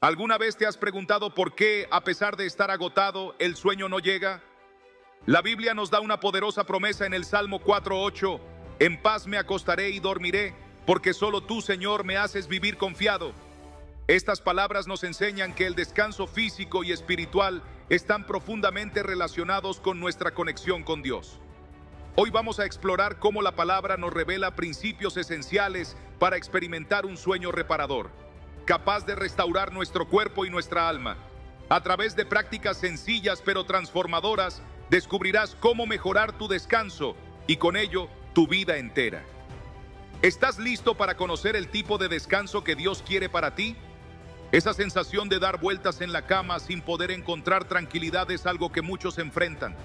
¿Alguna vez te has preguntado por qué, a pesar de estar agotado, el sueño no llega? La Biblia nos da una poderosa promesa en el Salmo 4:8. En paz me acostaré y dormiré, porque solo tú, Señor, me haces vivir confiado. Estas palabras nos enseñan que el descanso físico y espiritual están profundamente relacionados con nuestra conexión con Dios. Hoy vamos a explorar cómo la palabra nos revela principios esenciales para experimentar un sueño reparador, capaz de restaurar nuestro cuerpo y nuestra alma. A través de prácticas sencillas pero transformadoras, descubrirás cómo mejorar tu descanso y con ello tu vida entera. ¿Estás listo para conocer el tipo de descanso que Dios quiere para ti? Esa sensación de dar vueltas en la cama sin poder encontrar tranquilidad es algo que muchos enfrentan.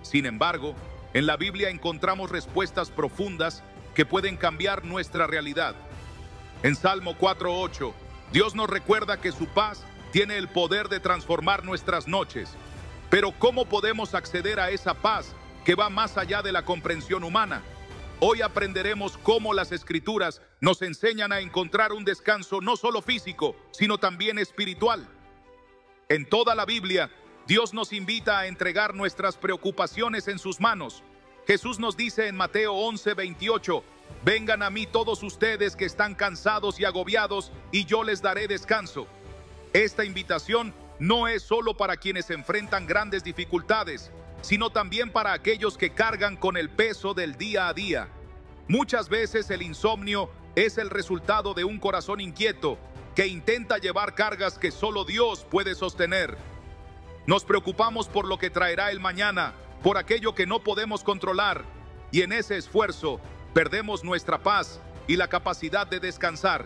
Sin embargo, en la Biblia encontramos respuestas profundas que pueden cambiar nuestra realidad. En Salmo 4:8, Dios nos recuerda que su paz tiene el poder de transformar nuestras noches. Pero ¿cómo podemos acceder a esa paz que va más allá de la comprensión humana? Hoy aprenderemos cómo las Escrituras nos enseñan a encontrar un descanso no solo físico, sino también espiritual. En toda la Biblia, Dios nos invita a entregar nuestras preocupaciones en sus manos. Jesús nos dice en Mateo 11:28, vengan a mí todos ustedes que están cansados y agobiados, y yo les daré descanso. Esta invitación no es solo para quienes enfrentan grandes dificultades, sino también para aquellos que cargan con el peso del día a día. Muchas veces el insomnio es el resultado de un corazón inquieto que intenta llevar cargas que solo Dios puede sostener. Nos preocupamos por lo que traerá el mañana, por aquello que no podemos controlar, y en ese esfuerzo perdemos nuestra paz y la capacidad de descansar.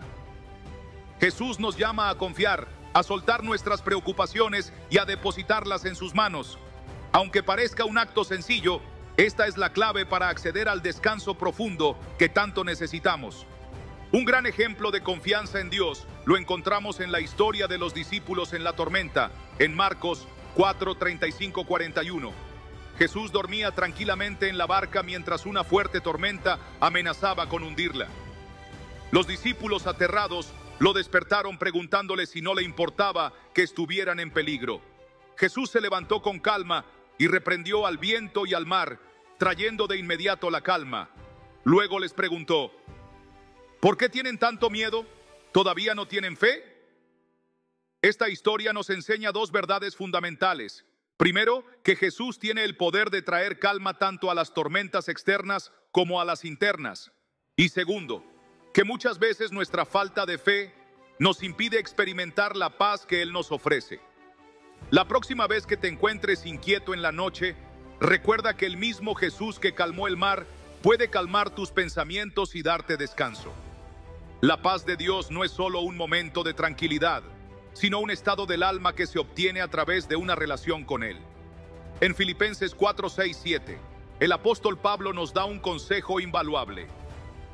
Jesús nos llama a confiar, a soltar nuestras preocupaciones y a depositarlas en sus manos. Aunque parezca un acto sencillo, esta es la clave para acceder al descanso profundo que tanto necesitamos. Un gran ejemplo de confianza en Dios lo encontramos en la historia de los discípulos en la tormenta, en Marcos 4:35-41. Jesús dormía tranquilamente en la barca mientras una fuerte tormenta amenazaba con hundirla. Los discípulos, aterrados, lo despertaron preguntándole si no le importaba que estuvieran en peligro. Jesús se levantó con calma y reprendió al viento y al mar, trayendo de inmediato la calma. Luego les preguntó, ¿por qué tienen tanto miedo? ¿Todavía no tienen fe? Esta historia nos enseña dos verdades fundamentales. Primero, que Jesús tiene el poder de traer calma tanto a las tormentas externas como a las internas. Y segundo, que muchas veces nuestra falta de fe nos impide experimentar la paz que Él nos ofrece. La próxima vez que te encuentres inquieto en la noche, recuerda que el mismo Jesús que calmó el mar puede calmar tus pensamientos y darte descanso. La paz de Dios no es solo un momento de tranquilidad, sino un estado del alma que se obtiene a través de una relación con Él. En Filipenses 4:6-7, el apóstol Pablo nos da un consejo invaluable.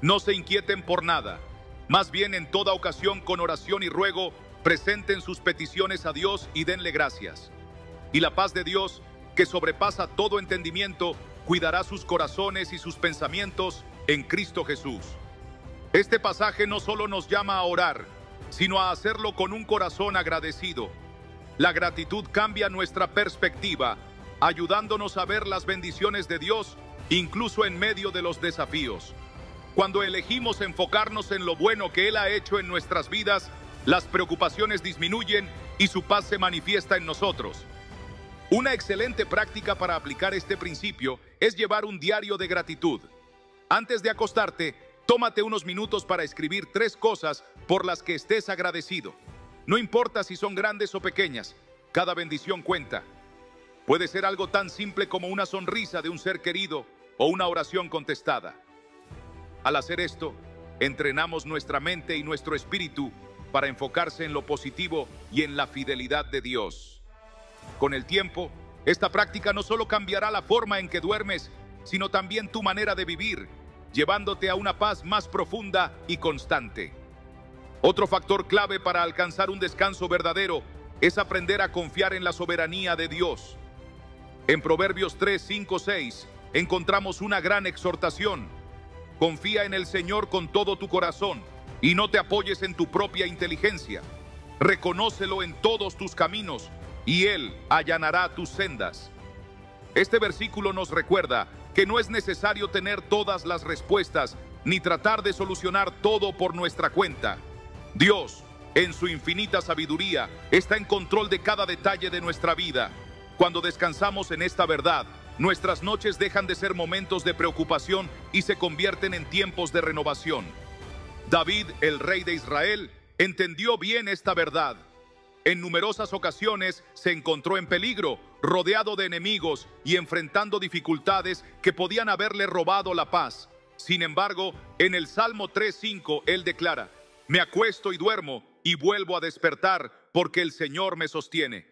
No se inquieten por nada, más bien en toda ocasión con oración y ruego, presenten sus peticiones a Dios y denle gracias. Y la paz de Dios, que sobrepasa todo entendimiento, cuidará sus corazones y sus pensamientos en Cristo Jesús. Este pasaje no solo nos llama a orar, sino a hacerlo con un corazón agradecido. La gratitud cambia nuestra perspectiva, ayudándonos a ver las bendiciones de Dios, incluso en medio de los desafíos. Cuando elegimos enfocarnos en lo bueno que Él ha hecho en nuestras vidas, las preocupaciones disminuyen y su paz se manifiesta en nosotros. Una excelente práctica para aplicar este principio es llevar un diario de gratitud. Antes de acostarte, tómate unos minutos para escribir 3 cosas por las que estés agradecido. No importa si son grandes o pequeñas, cada bendición cuenta. Puede ser algo tan simple como una sonrisa de un ser querido o una oración contestada. Al hacer esto, entrenamos nuestra mente y nuestro espíritu para enfocarse en lo positivo y en la fidelidad de Dios. Con el tiempo, esta práctica no solo cambiará la forma en que duermes, sino también tu manera de vivir, llevándote a una paz más profunda y constante. Otro factor clave para alcanzar un descanso verdadero es aprender a confiar en la soberanía de Dios. En Proverbios 3:5-6 encontramos una gran exhortación. Confía en el Señor con todo tu corazón y no te apoyes en tu propia inteligencia. Reconócelo en todos tus caminos, y Él allanará tus sendas. Este versículo nos recuerda que no es necesario tener todas las respuestas, ni tratar de solucionar todo por nuestra cuenta. Dios, en su infinita sabiduría, está en control de cada detalle de nuestra vida. Cuando descansamos en esta verdad, nuestras noches dejan de ser momentos de preocupación y se convierten en tiempos de renovación. David, el rey de Israel, entendió bien esta verdad. En numerosas ocasiones se encontró en peligro, rodeado de enemigos y enfrentando dificultades que podían haberle robado la paz. Sin embargo, en el Salmo 3:5 él declara: me acuesto y duermo y vuelvo a despertar porque el Señor me sostiene.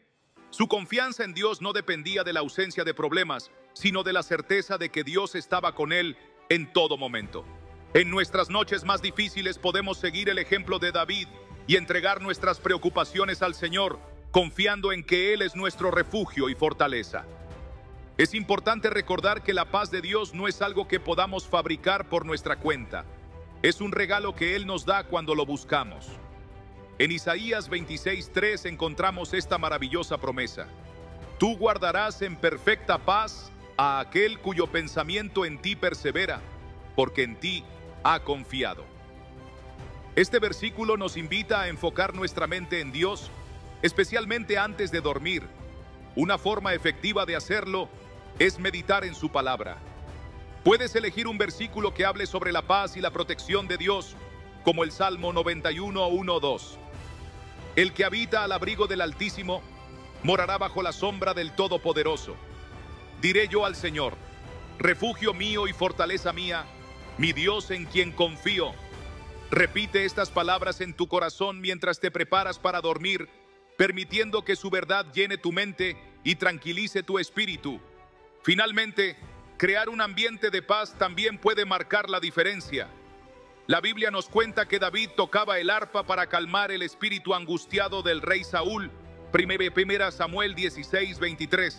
Su confianza en Dios no dependía de la ausencia de problemas, sino de la certeza de que Dios estaba con él en todo momento. En nuestras noches más difíciles podemos seguir el ejemplo de David y entregar nuestras preocupaciones al Señor, confiando en que Él es nuestro refugio y fortaleza. Es importante recordar que la paz de Dios no es algo que podamos fabricar por nuestra cuenta. Es un regalo que Él nos da cuando lo buscamos. En Isaías 26:3 encontramos esta maravillosa promesa: tú guardarás en perfecta paz a aquel cuyo pensamiento en ti persevera, porque en ti ha confiado. Este versículo nos invita a enfocar nuestra mente en Dios, especialmente antes de dormir. Una forma efectiva de hacerlo es meditar en su palabra. Puedes elegir un versículo que hable sobre la paz y la protección de Dios, como el Salmo 91:1-2. El que habita al abrigo del Altísimo morará bajo la sombra del Todopoderoso. Diré yo al Señor: refugio mío y fortaleza mía, mi Dios en quien confío. Repite estas palabras en tu corazón mientras te preparas para dormir, permitiendo que su verdad llene tu mente y tranquilice tu espíritu. Finalmente, crear un ambiente de paz también puede marcar la diferencia. La Biblia nos cuenta que David tocaba el arpa para calmar el espíritu angustiado del rey Saúl, 1 Samuel 16:23.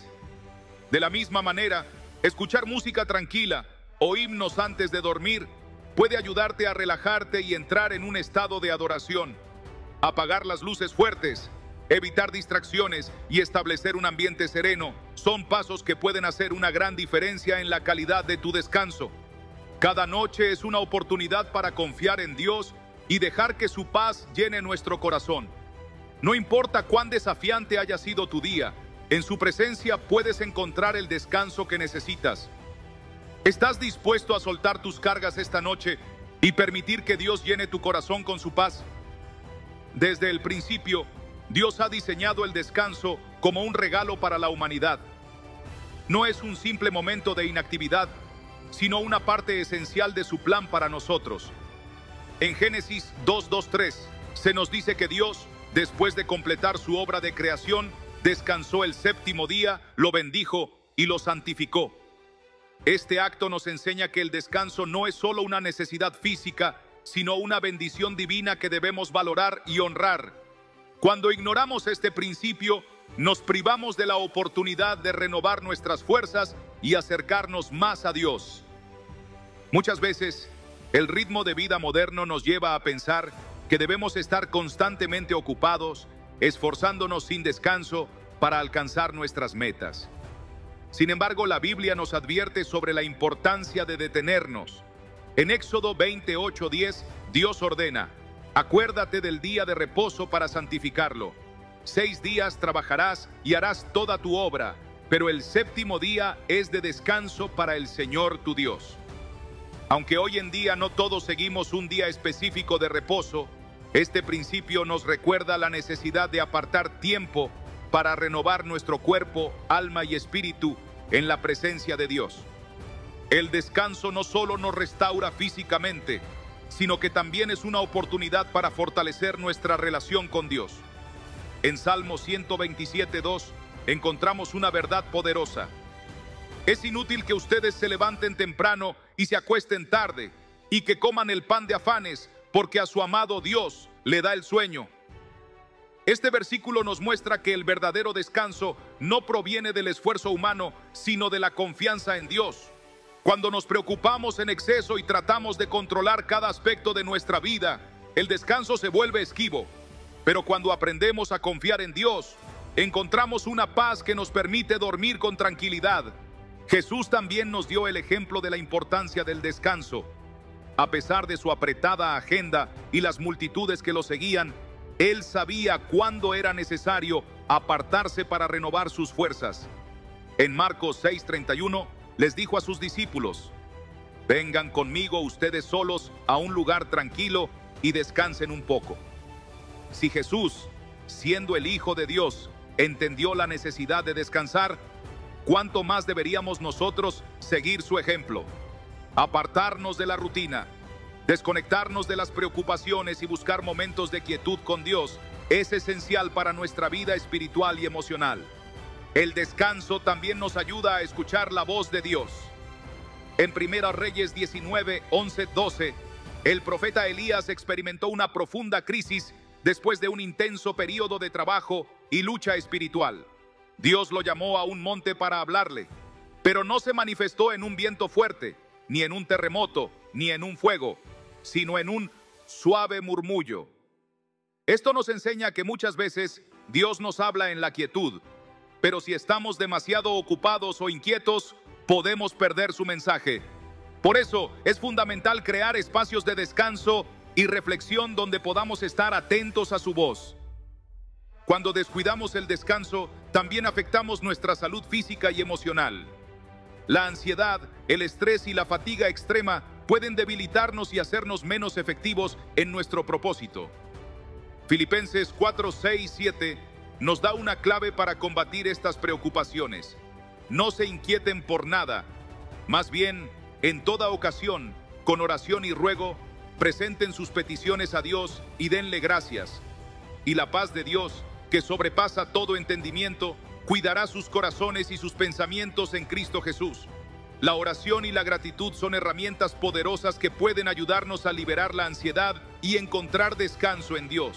De la misma manera, escuchar música tranquila o himnos antes de dormir puede ayudarte a relajarte y entrar en un estado de adoración. Apagar las luces fuertes, evitar distracciones y establecer un ambiente sereno son pasos que pueden hacer una gran diferencia en la calidad de tu descanso. Cada noche es una oportunidad para confiar en Dios y dejar que su paz llene nuestro corazón. No importa cuán desafiante haya sido tu día, en su presencia puedes encontrar el descanso que necesitas. ¿Estás dispuesto a soltar tus cargas esta noche y permitir que Dios llene tu corazón con su paz? Desde el principio, Dios ha diseñado el descanso como un regalo para la humanidad. No es un simple momento de inactividad, sino una parte esencial de su plan para nosotros. En Génesis 2:3 se nos dice que Dios, después de completar su obra de creación, descansó el séptimo día, lo bendijo y lo santificó. Este acto nos enseña que el descanso no es solo una necesidad física, sino una bendición divina que debemos valorar y honrar. Cuando ignoramos este principio, nos privamos de la oportunidad de renovar nuestras fuerzas y acercarnos más a Dios. Muchas veces, el ritmo de vida moderno nos lleva a pensar que debemos estar constantemente ocupados, esforzándonos sin descanso para alcanzar nuestras metas. Sin embargo, la Biblia nos advierte sobre la importancia de detenernos. En Éxodo 28:10, Dios ordena: acuérdate del día de reposo para santificarlo. 6 días trabajarás y harás toda tu obra, pero el séptimo día es de descanso para el Señor tu Dios. Aunque hoy en día no todos seguimos un día específico de reposo, este principio nos recuerda la necesidad de apartar tiempo para renovar nuestro cuerpo, alma y espíritu en la presencia de Dios. El descanso no solo nos restaura físicamente, sino que también es una oportunidad para fortalecer nuestra relación con Dios. En Salmo 127:2 encontramos una verdad poderosa: es inútil que ustedes se levanten temprano y se acuesten tarde, y que coman el pan de afanes, porque a su amado Dios le da el sueño. Este versículo nos muestra que el verdadero descanso no proviene del esfuerzo humano, sino de la confianza en Dios. Cuando nos preocupamos en exceso y tratamos de controlar cada aspecto de nuestra vida, el descanso se vuelve esquivo. Pero cuando aprendemos a confiar en Dios, encontramos una paz que nos permite dormir con tranquilidad. Jesús también nos dio el ejemplo de la importancia del descanso. A pesar de su apretada agenda y las multitudes que lo seguían, Él sabía cuándo era necesario apartarse para renovar sus fuerzas. En Marcos 6:31 les dijo a sus discípulos: vengan conmigo ustedes solos a un lugar tranquilo y descansen un poco. Si Jesús, siendo el Hijo de Dios, entendió la necesidad de descansar, ¿cuánto más deberíamos nosotros seguir su ejemplo? Apartarnos de la rutina, desconectarnos de las preocupaciones y buscar momentos de quietud con Dios es esencial para nuestra vida espiritual y emocional. El descanso también nos ayuda a escuchar la voz de Dios. En 1 Reyes 19, 11, 12, el profeta Elías experimentó una profunda crisis después de un intenso periodo de trabajo y lucha espiritual. Dios lo llamó a un monte para hablarle, pero no se manifestó en un viento fuerte, ni en un terremoto, ni en un fuego, sino en un suave murmullo. Esto nos enseña que muchas veces Dios nos habla en la quietud, pero si estamos demasiado ocupados o inquietos, podemos perder su mensaje. Por eso es fundamental crear espacios de descanso y reflexión donde podamos estar atentos a su voz. Cuando descuidamos el descanso, también afectamos nuestra salud física y emocional. La ansiedad, el estrés y la fatiga extrema pueden debilitarnos y hacernos menos efectivos en nuestro propósito. Filipenses 4, 6, 7 nos da una clave para combatir estas preocupaciones. No se inquieten por nada, más bien, en toda ocasión, con oración y ruego, presenten sus peticiones a Dios y denle gracias. Y la paz de Dios, que sobrepasa todo entendimiento, cuidará sus corazones y sus pensamientos en Cristo Jesús. La oración y la gratitud son herramientas poderosas que pueden ayudarnos a liberar la ansiedad y encontrar descanso en Dios.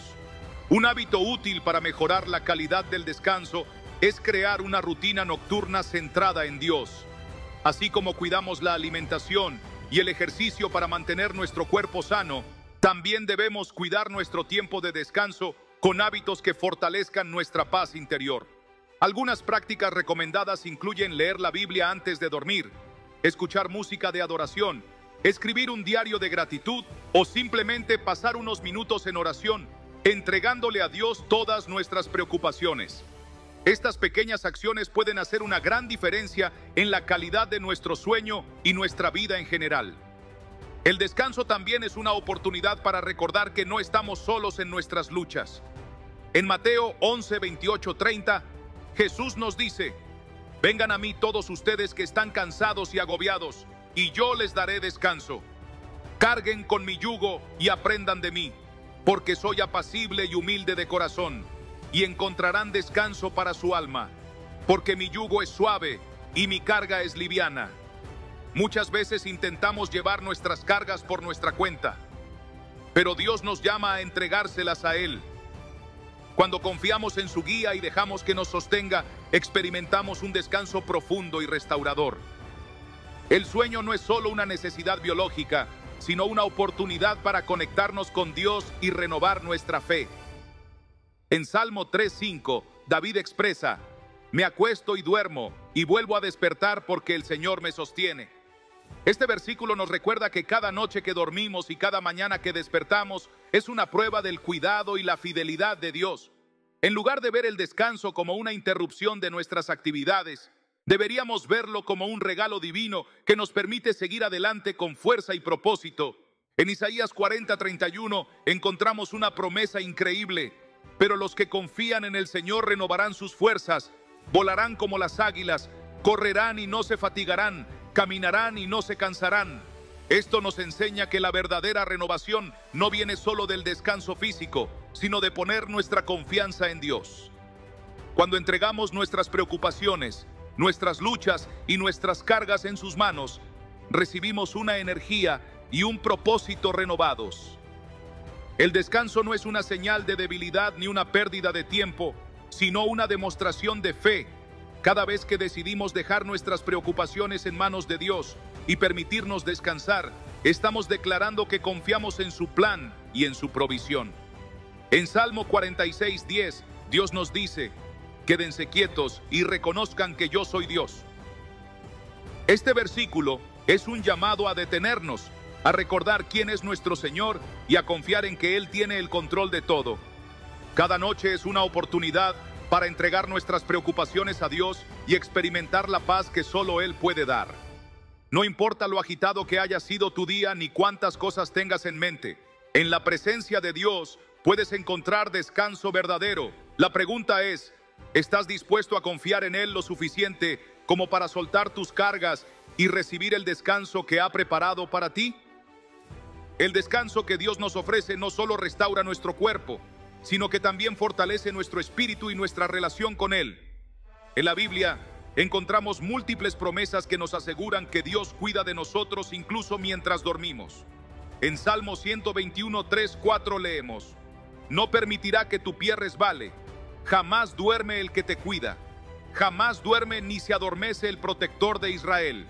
Un hábito útil para mejorar la calidad del descanso es crear una rutina nocturna centrada en Dios. Así como cuidamos la alimentación y el ejercicio para mantener nuestro cuerpo sano, también debemos cuidar nuestro tiempo de descanso con hábitos que fortalezcan nuestra paz interior. Algunas prácticas recomendadas incluyen leer la Biblia antes de dormir, escuchar música de adoración, escribir un diario de gratitud o simplemente pasar unos minutos en oración, entregándole a Dios todas nuestras preocupaciones. Estas pequeñas acciones pueden hacer una gran diferencia en la calidad de nuestro sueño y nuestra vida en general. El descanso también es una oportunidad para recordar que no estamos solos en nuestras luchas. En Mateo 11, 28, 30, Jesús nos dice: vengan a mí todos ustedes que están cansados y agobiados, y yo les daré descanso. Carguen con mi yugo y aprendan de mí, porque soy apacible y humilde de corazón, y encontrarán descanso para su alma, porque mi yugo es suave y mi carga es liviana. Muchas veces intentamos llevar nuestras cargas por nuestra cuenta, pero Dios nos llama a entregárselas a Él. Cuando confiamos en su guía y dejamos que nos sostenga, experimentamos un descanso profundo y restaurador. El sueño no es solo una necesidad biológica, sino una oportunidad para conectarnos con Dios y renovar nuestra fe. En Salmo 3:5, David expresa: me acuesto y duermo, y vuelvo a despertar porque el Señor me sostiene. Este versículo nos recuerda que cada noche que dormimos y cada mañana que despertamos es una prueba del cuidado y la fidelidad de Dios. En lugar de ver el descanso como una interrupción de nuestras actividades, deberíamos verlo como un regalo divino que nos permite seguir adelante con fuerza y propósito. En Isaías 40:31 encontramos una promesa increíble: pero los que confían en el Señor renovarán sus fuerzas, volarán como las águilas, correrán y no se fatigarán, caminarán y no se cansarán. Esto nos enseña que la verdadera renovación no viene solo del descanso físico, sino de poner nuestra confianza en Dios. Cuando entregamos nuestras preocupaciones, nuestras luchas y nuestras cargas en sus manos, recibimos una energía y un propósito renovados. El descanso no es una señal de debilidad ni una pérdida de tiempo, sino una demostración de fe. Cada vez que decidimos dejar nuestras preocupaciones en manos de Dios y permitirnos descansar, estamos declarando que confiamos en su plan y en su provisión. En Salmo 46:10, Dios nos dice: quédense quietos y reconozcan que yo soy Dios. Este versículo es un llamado a detenernos, a recordar quién es nuestro Señor y a confiar en que Él tiene el control de todo. Cada noche es una oportunidad para entregar nuestras preocupaciones a Dios y experimentar la paz que solo Él puede dar. No importa lo agitado que haya sido tu día ni cuántas cosas tengas en mente, en la presencia de Dios puedes encontrar descanso verdadero. La pregunta es: ¿estás dispuesto a confiar en Él lo suficiente como para soltar tus cargas y recibir el descanso que ha preparado para ti? El descanso que Dios nos ofrece no solo restaura nuestro cuerpo, sino que también fortalece nuestro espíritu y nuestra relación con Él. En la Biblia encontramos múltiples promesas que nos aseguran que Dios cuida de nosotros incluso mientras dormimos. En Salmo 121, 3, 4 leemos: no permitirá que tu pie resbale, jamás duerme el que te cuida, jamás duerme ni se adormece el protector de Israel.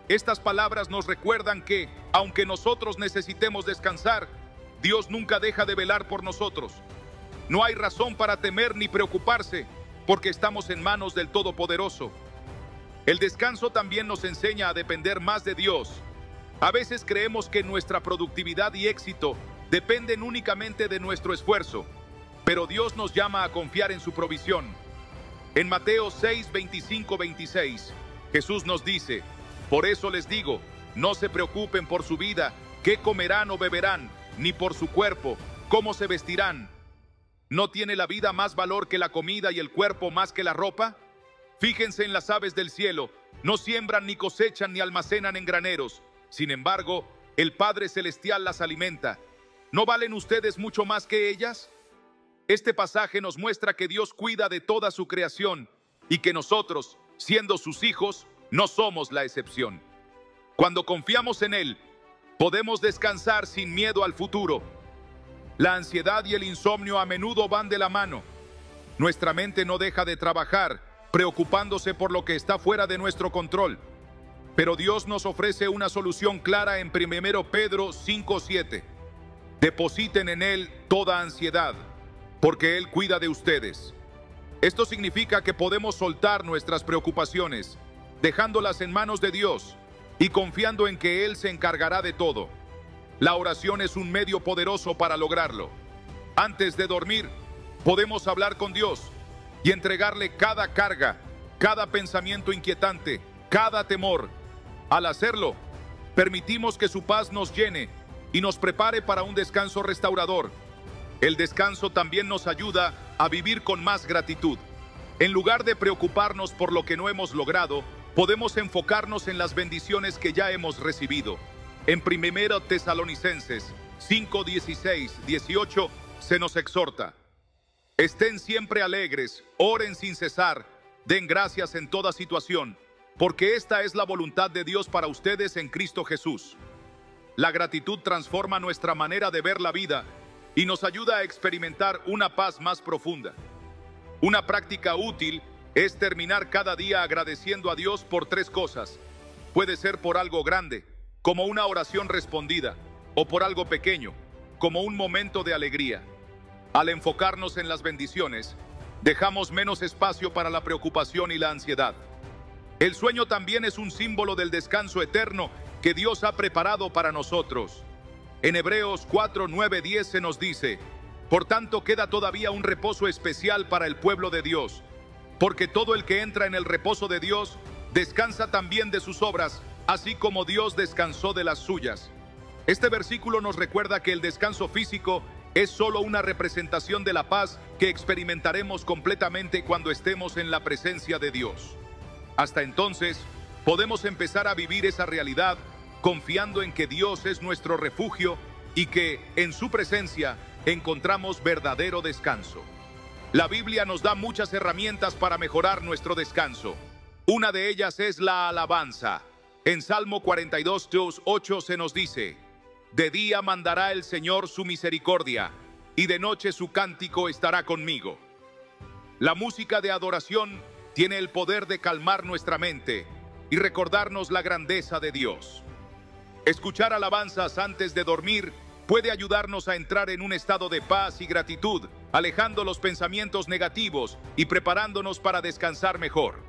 Estas palabras nos recuerdan que, aunque nosotros necesitemos descansar, Dios nunca deja de velar por nosotros. No hay razón para temer ni preocuparse, porque estamos en manos del Todopoderoso. El descanso también nos enseña a depender más de Dios. A veces creemos que nuestra productividad y éxito dependen únicamente de nuestro esfuerzo, pero Dios nos llama a confiar en su provisión. En Mateo 6, 25, 26, Jesús nos dice: por eso les digo, no se preocupen por su vida, qué comerán o beberán, ni por su cuerpo, cómo se vestirán. ¿No tiene la vida más valor que la comida y el cuerpo más que la ropa? Fíjense en las aves del cielo, no siembran ni cosechan ni almacenan en graneros. Sin embargo, el Padre Celestial las alimenta. ¿No valen ustedes mucho más que ellas? Este pasaje nos muestra que Dios cuida de toda su creación y que nosotros, siendo sus hijos, no somos la excepción. Cuando confiamos en Él, podemos descansar sin miedo al futuro. La ansiedad y el insomnio a menudo van de la mano. Nuestra mente no deja de trabajar, preocupándose por lo que está fuera de nuestro control. Pero Dios nos ofrece una solución clara en 1 Pedro 5:7. Depositen en Él toda ansiedad, porque Él cuida de ustedes. Esto significa que podemos soltar nuestras preocupaciones, dejándolas en manos de Dios y confiando en que Él se encargará de todo. La oración es un medio poderoso para lograrlo. Antes de dormir, podemos hablar con Dios y entregarle cada carga, cada pensamiento inquietante, cada temor. Al hacerlo, permitimos que su paz nos llene y nos prepare para un descanso restaurador. El descanso también nos ayuda a vivir con más gratitud. En lugar de preocuparnos por lo que no hemos logrado, podemos enfocarnos en las bendiciones que ya hemos recibido. En 1 Tesalonicenses 5, 16, 18 se nos exhorta: estén siempre alegres, oren sin cesar, den gracias en toda situación, porque esta es la voluntad de Dios para ustedes en Cristo Jesús. La gratitud transforma nuestra manera de ver la vida y nos ayuda a experimentar una paz más profunda. Una práctica útil es terminar cada día agradeciendo a Dios por 3 cosas. Puede ser por algo grande, como una oración respondida, o por algo pequeño, como un momento de alegría. Al enfocarnos en las bendiciones, dejamos menos espacio para la preocupación y la ansiedad. El sueño también es un símbolo del descanso eterno que Dios ha preparado para nosotros. En Hebreos 4, 9, 10 se nos dice: por tanto queda todavía un reposo especial para el pueblo de Dios, porque todo el que entra en el reposo de Dios descansa también de sus obras, así como Dios descansó de las suyas. Este versículo nos recuerda que el descanso físico es solo una representación de la paz que experimentaremos completamente cuando estemos en la presencia de Dios. Hasta entonces, podemos empezar a vivir esa realidad confiando en que Dios es nuestro refugio y que, en su presencia, encontramos verdadero descanso. La Biblia nos da muchas herramientas para mejorar nuestro descanso. Una de ellas es la alabanza. En Salmo 42, 8 se nos dice: de día mandará el Señor su misericordia, y de noche su cántico estará conmigo. La música de adoración tiene el poder de calmar nuestra mente y recordarnos la grandeza de Dios. Escuchar alabanzas antes de dormir puede ayudarnos a entrar en un estado de paz y gratitud, alejando los pensamientos negativos y preparándonos para descansar mejor.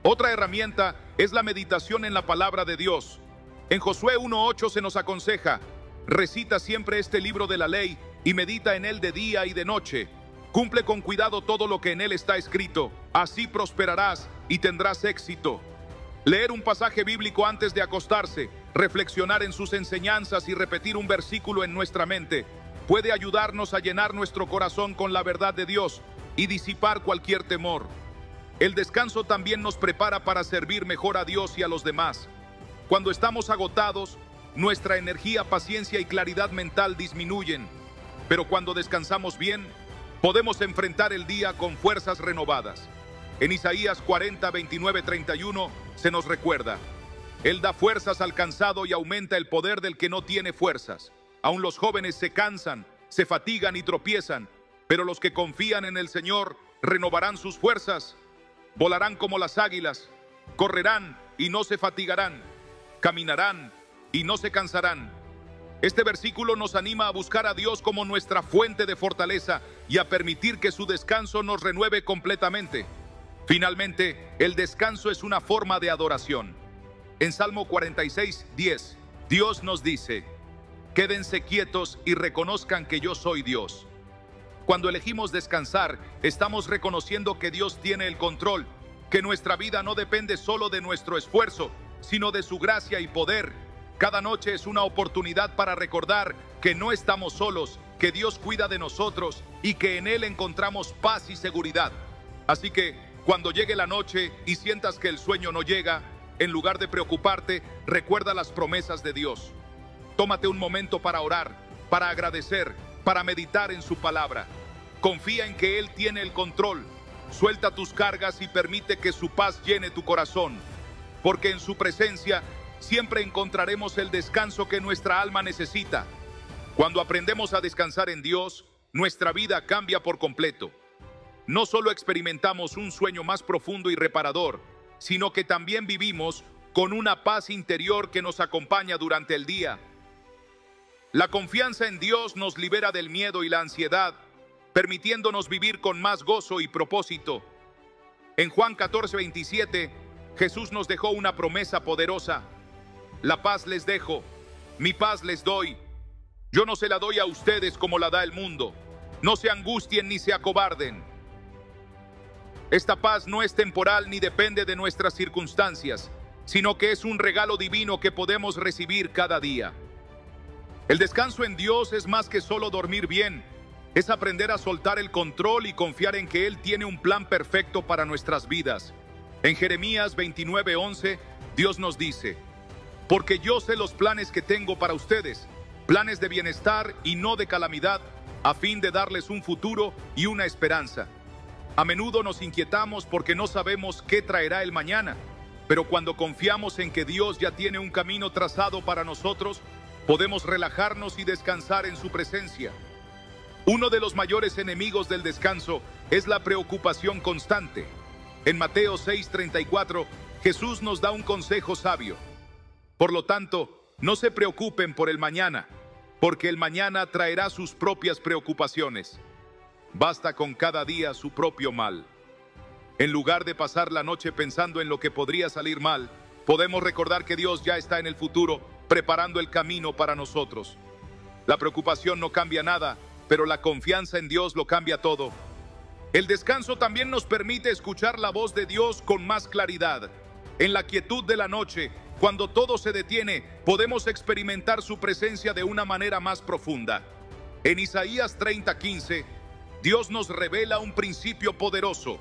Otra herramienta es la meditación en la palabra de Dios. En Josué 1:8 se nos aconseja: recita siempre este libro de la ley y medita en él de día y de noche. Cumple con cuidado todo lo que en él está escrito, así prosperarás y tendrás éxito. Leer un pasaje bíblico antes de acostarse, reflexionar en sus enseñanzas y repetir un versículo en nuestra mente puede ayudarnos a llenar nuestro corazón con la verdad de Dios y disipar cualquier temor. El descanso también nos prepara para servir mejor a Dios y a los demás. Cuando estamos agotados, nuestra energía, paciencia y claridad mental disminuyen, pero cuando descansamos bien, podemos enfrentar el día con fuerzas renovadas. En Isaías 40, 29, 31 se nos recuerda: Él da fuerzas al cansado y aumenta el poder del que no tiene fuerzas. Aún los jóvenes se cansan, se fatigan y tropiezan, pero los que confían en el Señor renovarán sus fuerzas. Volarán como las águilas, correrán y no se fatigarán, caminarán y no se cansarán. Este versículo nos anima a buscar a Dios como nuestra fuente de fortaleza y a permitir que su descanso nos renueve completamente. Finalmente, el descanso es una forma de adoración. En Salmo 46, 10, Dios nos dice: quédense quietos y reconozcan que yo soy Dios. Cuando elegimos descansar, estamos reconociendo que Dios tiene el control, que nuestra vida no depende solo de nuestro esfuerzo, sino de su gracia y poder. Cada noche es una oportunidad para recordar que no estamos solos, que Dios cuida de nosotros y que en Él encontramos paz y seguridad. Así que, cuando llegue la noche y sientas que el sueño no llega, en lugar de preocuparte, recuerda las promesas de Dios. Tómate un momento para orar, para agradecer, para meditar en su palabra. Confía en que Él tiene el control. Suelta tus cargas y permite que su paz llene tu corazón, porque en su presencia siempre encontraremos el descanso que nuestra alma necesita. Cuando aprendemos a descansar en Dios, nuestra vida cambia por completo. No solo experimentamos un sueño más profundo y reparador, sino que también vivimos con una paz interior que nos acompaña durante el día. La confianza en Dios nos libera del miedo y la ansiedad, permitiéndonos vivir con más gozo y propósito. En Juan 14, 27, Jesús nos dejó una promesa poderosa: la paz les dejo, mi paz les doy. Yo no se la doy a ustedes como la da el mundo. No se angustien ni se acobarden. Esta paz no es temporal ni depende de nuestras circunstancias, sino que es un regalo divino que podemos recibir cada día. El descanso en Dios es más que solo dormir bien. Es aprender a soltar el control y confiar en que Él tiene un plan perfecto para nuestras vidas. En Jeremías 29:11, Dios nos dice: porque yo sé los planes que tengo para ustedes, planes de bienestar y no de calamidad, a fin de darles un futuro y una esperanza. A menudo nos inquietamos porque no sabemos qué traerá el mañana, pero cuando confiamos en que Dios ya tiene un camino trazado para nosotros, podemos relajarnos y descansar en su presencia. Uno de los mayores enemigos del descanso es la preocupación constante. En Mateo 6:34, Jesús nos da un consejo sabio: por lo tanto, no se preocupen por el mañana, porque el mañana traerá sus propias preocupaciones. Basta con cada día su propio mal. En lugar de pasar la noche pensando en lo que podría salir mal, podemos recordar que Dios ya está en el futuro, preparando el camino para nosotros. La preocupación no cambia nada, pero la confianza en Dios lo cambia todo. El descanso también nos permite escuchar la voz de Dios con más claridad. En la quietud de la noche, cuando todo se detiene, podemos experimentar su presencia de una manera más profunda. En Isaías 30:15, Dios nos revela un principio poderoso: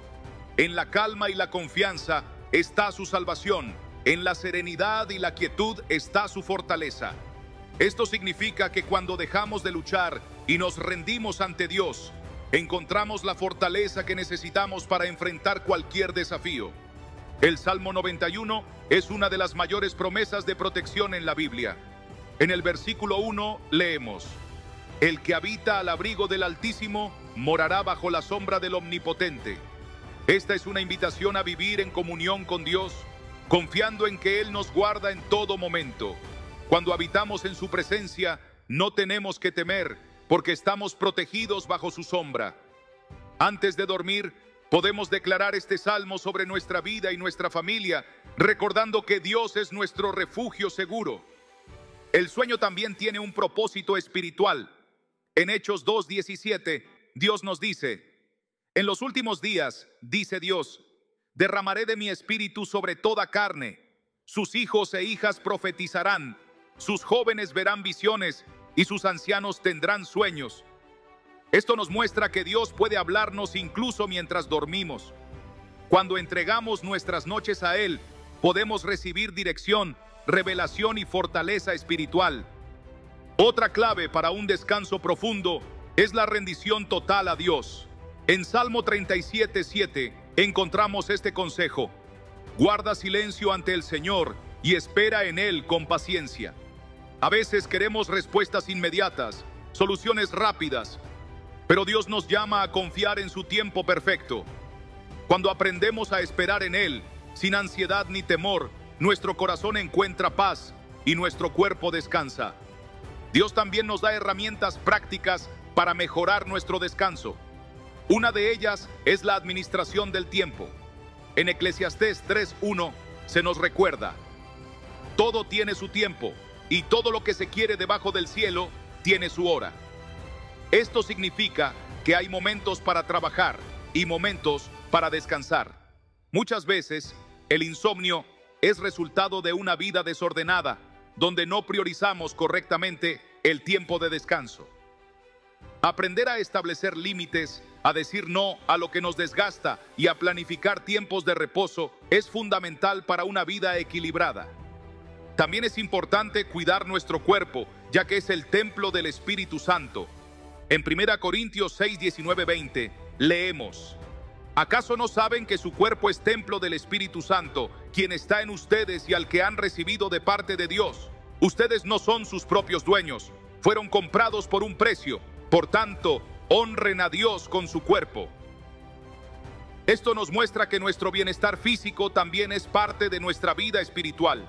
en la calma y la confianza está su salvación, en la serenidad y la quietud está su fortaleza. Esto significa que cuando dejamos de luchar y nos rendimos ante Dios, encontramos la fortaleza que necesitamos para enfrentar cualquier desafío. El Salmo 91 es una de las mayores promesas de protección en la Biblia. En el versículo 1 leemos: el que habita al abrigo del Altísimo morará bajo la sombra del Omnipotente. Esta es una invitación a vivir en comunión con Dios, confiando en que Él nos guarda en todo momento. Cuando habitamos en su presencia, no tenemos que temer, porque estamos protegidos bajo su sombra. Antes de dormir, podemos declarar este salmo sobre nuestra vida y nuestra familia, recordando que Dios es nuestro refugio seguro. El sueño también tiene un propósito espiritual. En Hechos 2:17, Dios nos dice: en los últimos días, dice Dios, derramaré de mi espíritu sobre toda carne. Sus hijos e hijas profetizarán, sus jóvenes verán visiones y sus ancianos tendrán sueños. Esto nos muestra que Dios puede hablarnos incluso mientras dormimos. Cuando entregamos nuestras noches a Él, podemos recibir dirección, revelación y fortaleza espiritual. Otra clave para un descanso profundo es la rendición total a Dios. En Salmo 37:7 encontramos este consejo: guarda silencio ante el Señor y espera en Él con paciencia. A veces queremos respuestas inmediatas, soluciones rápidas, pero Dios nos llama a confiar en su tiempo perfecto. Cuando aprendemos a esperar en Él, sin ansiedad ni temor, nuestro corazón encuentra paz y nuestro cuerpo descansa. Dios también nos da herramientas prácticas para mejorar nuestro descanso. Una de ellas es la administración del tiempo. En Eclesiastés 3:1 se nos recuerda: todo tiene su tiempo, y todo lo que se quiere debajo del cielo tiene su hora. Esto significa que hay momentos para trabajar y momentos para descansar. Muchas veces, el insomnio es resultado de una vida desordenada, donde no priorizamos correctamente el tiempo de descanso. Aprender a establecer límites, a decir no a lo que nos desgasta y a planificar tiempos de reposo es fundamental para una vida equilibrada. También es importante cuidar nuestro cuerpo, ya que es el templo del Espíritu Santo. En 1 Corintios 6:19-20 leemos: ¿acaso no saben que su cuerpo es templo del Espíritu Santo, quien está en ustedes y al que han recibido de parte de Dios? Ustedes no son sus propios dueños, fueron comprados por un precio. Por tanto, honren a Dios con su cuerpo. Esto nos muestra que nuestro bienestar físico también es parte de nuestra vida espiritual.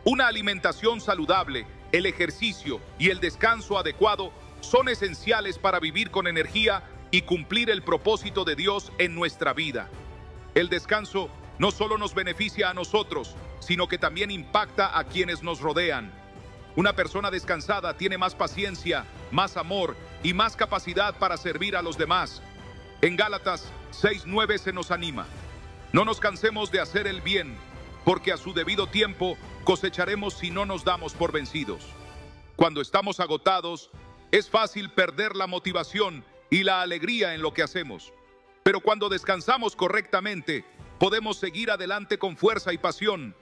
Una alimentación saludable, el ejercicio y el descanso adecuado son esenciales para vivir con energía y cumplir el propósito de Dios en nuestra vida. El descanso no solo nos beneficia a nosotros, sino que también impacta a quienes nos rodean. Una persona descansada tiene más paciencia, más amor y más capacidad para servir a los demás. En Gálatas 6:9 se nos anima: no nos cansemos de hacer el bien, porque a su debido tiempo cosecharemos si no nos damos por vencidos. Cuando estamos agotados, es fácil perder la motivación y la alegría en lo que hacemos. Pero cuando descansamos correctamente, podemos seguir adelante con fuerza y pasión.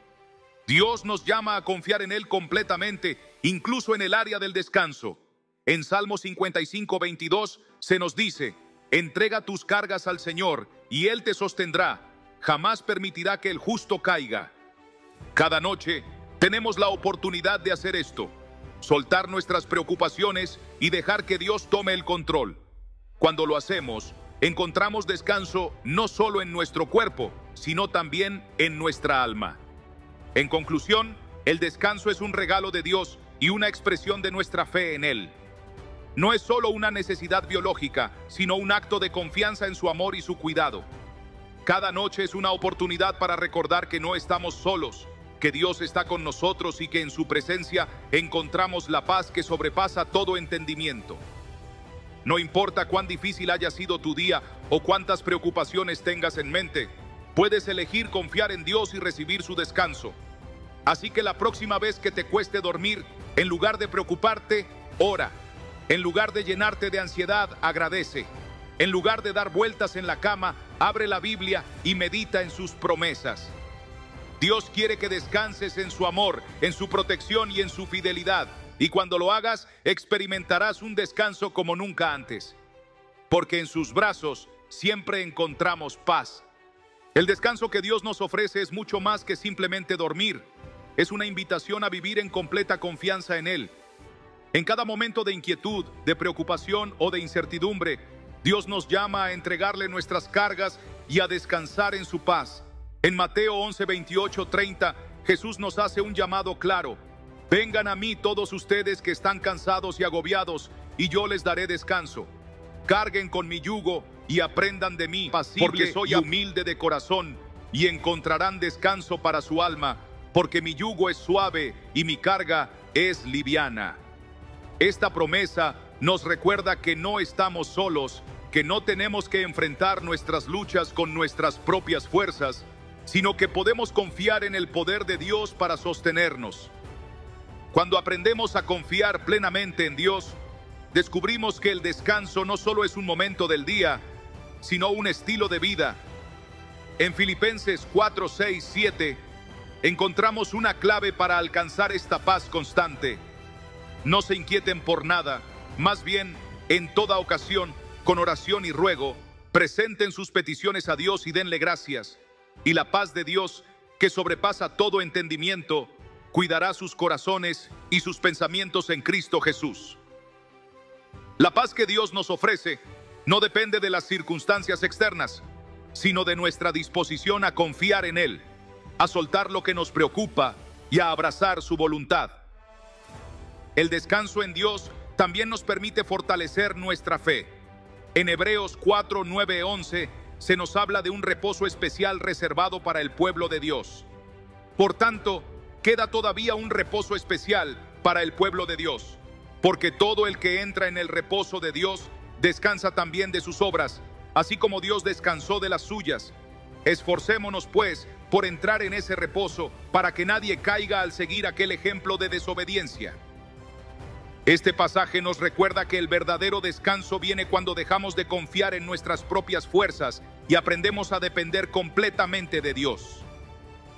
Dios nos llama a confiar en Él completamente, incluso en el área del descanso. En Salmo 55:22 se nos dice: entrega tus cargas al Señor y Él te sostendrá. Jamás permitirá que el justo caiga. Cada noche tenemos la oportunidad de hacer esto: soltar nuestras preocupaciones y dejar que Dios tome el control. Cuando lo hacemos, encontramos descanso no solo en nuestro cuerpo, sino también en nuestra alma. En conclusión, el descanso es un regalo de Dios y una expresión de nuestra fe en Él. No es solo una necesidad biológica, sino un acto de confianza en su amor y su cuidado. Cada noche es una oportunidad para recordar que no estamos solos, que Dios está con nosotros y que en su presencia encontramos la paz que sobrepasa todo entendimiento. No importa cuán difícil haya sido tu día o cuántas preocupaciones tengas en mente, puedes elegir confiar en Dios y recibir su descanso. Así que la próxima vez que te cueste dormir, en lugar de preocuparte, ora. En lugar de llenarte de ansiedad, agradece. En lugar de dar vueltas en la cama, abre la Biblia y medita en sus promesas. Dios quiere que descanses en su amor, en su protección y en su fidelidad. Y cuando lo hagas, experimentarás un descanso como nunca antes. Porque en sus brazos siempre encontramos paz. El descanso que Dios nos ofrece es mucho más que simplemente dormir. Es una invitación a vivir en completa confianza en Él. En cada momento de inquietud, de preocupación o de incertidumbre, Dios nos llama a entregarle nuestras cargas y a descansar en su paz. En Mateo 11:28-30, Jesús nos hace un llamado claro: Vengan a mí todos ustedes que están cansados y agobiados, y yo les daré descanso. Carguen con mi yugo y aprendan de mí, porque soy humilde de corazón, y encontrarán descanso para su alma, porque mi yugo es suave y mi carga es liviana. Esta promesa nos recuerda que no estamos solos, que no tenemos que enfrentar nuestras luchas con nuestras propias fuerzas, sino que podemos confiar en el poder de Dios para sostenernos. Cuando aprendemos a confiar plenamente en Dios, descubrimos que el descanso no solo es un momento del día, sino un estilo de vida. En Filipenses 4, 6, 7, encontramos una clave para alcanzar esta paz constante. No se inquieten por nada, más bien, en toda ocasión, con oración y ruego, presenten sus peticiones a Dios y denle gracias. Y la paz de Dios, que sobrepasa todo entendimiento, cuidará sus corazones y sus pensamientos en Cristo Jesús. La paz que Dios nos ofrece no depende de las circunstancias externas, sino de nuestra disposición a confiar en Él, a soltar lo que nos preocupa y a abrazar su voluntad. El descanso en Dios también nos permite fortalecer nuestra fe. En Hebreos 4, 9, 11 se nos habla de un reposo especial reservado para el pueblo de Dios. Por tanto, queda todavía un reposo especial para el pueblo de Dios, porque todo el que entra en el reposo de Dios descansa también de sus obras, así como Dios descansó de las suyas. Esforcémonos, pues, por entrar en ese reposo, para que nadie caiga al seguir aquel ejemplo de desobediencia. Este pasaje nos recuerda que el verdadero descanso viene cuando dejamos de confiar en nuestras propias fuerzas y aprendemos a depender completamente de Dios.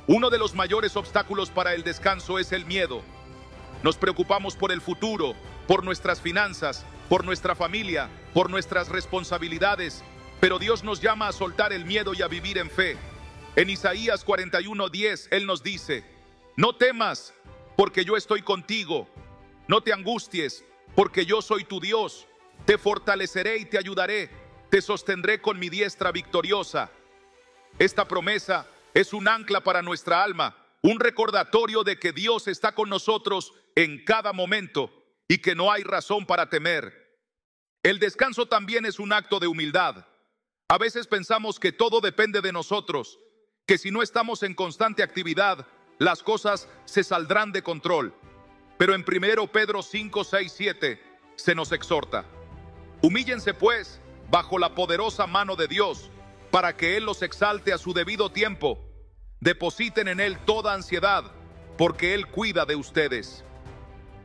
Uno de los mayores obstáculos para el descanso es el miedo. Nos preocupamos por el futuro, por nuestras finanzas, por nuestra familia, por nuestras responsabilidades, pero Dios nos llama a soltar el miedo y a vivir en fe. En Isaías 41:10, Él nos dice: no temas, porque yo estoy contigo. No te angusties, porque yo soy tu Dios. Te fortaleceré y te ayudaré. Te sostendré con mi diestra victoriosa. Esta promesa es un ancla para nuestra alma, un recordatorio de que Dios está con nosotros en cada momento y que no hay razón para temer. El descanso también es un acto de humildad. A veces pensamos que todo depende de nosotros, que si no estamos en constante actividad, las cosas se saldrán de control. Pero en 1 Pedro 5, 6, 7 se nos exhorta: humíllense pues bajo la poderosa mano de Dios, para que Él los exalte a su debido tiempo. Depositen en Él toda ansiedad, porque Él cuida de ustedes.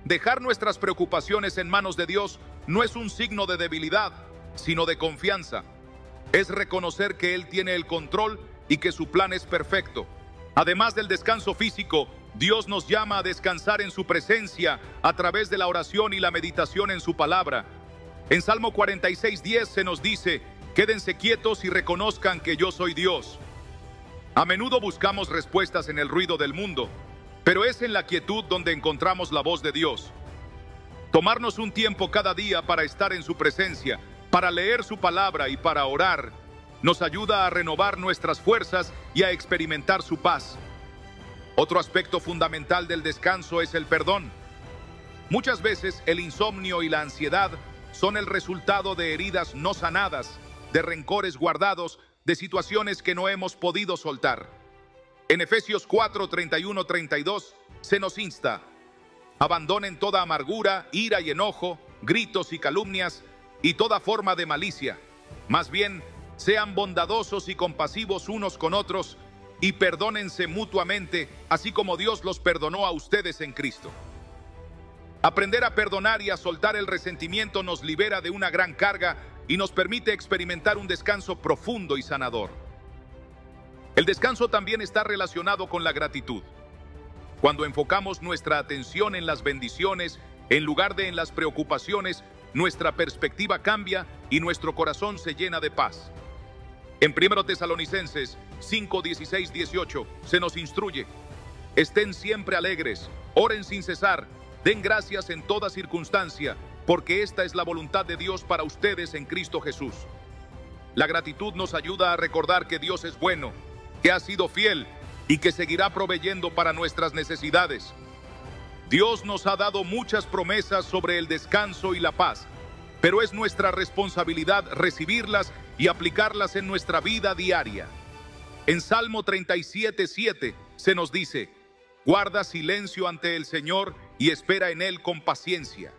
Dejar nuestras preocupaciones en manos de Dios no es un signo de debilidad, sino de confianza. Es reconocer que Él tiene el control y que su plan es perfecto. Además del descanso físico, Dios nos llama a descansar en su presencia a través de la oración y la meditación en su palabra. En Salmo 46:10 se nos dice: quédense quietos y reconozcan que yo soy Dios. A menudo buscamos respuestas en el ruido del mundo, pero es en la quietud donde encontramos la voz de Dios. Tomarnos un tiempo cada día para estar en su presencia, para leer su palabra y para orar, nos ayuda a renovar nuestras fuerzas y a experimentar su paz. Otro aspecto fundamental del descanso es el perdón. Muchas veces el insomnio y la ansiedad son el resultado de heridas no sanadas, de rencores guardados, de situaciones que no hemos podido soltar. En Efesios 4, 31, 32 se nos insta: abandonen toda amargura, ira y enojo, gritos y calumnias y toda forma de malicia. Más bien, sean bondadosos y compasivos unos con otros, y perdónense mutuamente, así como Dios los perdonó a ustedes en Cristo. Aprender a perdonar y a soltar el resentimiento nos libera de una gran carga y nos permite experimentar un descanso profundo y sanador. El descanso también está relacionado con la gratitud. Cuando enfocamos nuestra atención en las bendiciones, en lugar de en las preocupaciones, nuestra perspectiva cambia y nuestro corazón se llena de paz. En 1 Tesalonicenses 5, 16, 18 se nos instruye: estén siempre alegres, oren sin cesar, den gracias en toda circunstancia, porque esta es la voluntad de Dios para ustedes en Cristo Jesús. La gratitud nos ayuda a recordar que Dios es bueno, que ha sido fiel y que seguirá proveyendo para nuestras necesidades. Dios nos ha dado muchas promesas sobre el descanso y la paz, pero es nuestra responsabilidad recibirlas y aplicarlas en nuestra vida diaria. En Salmo 37:7 se nos dice: guarda silencio ante el Señor y espera en Él con paciencia.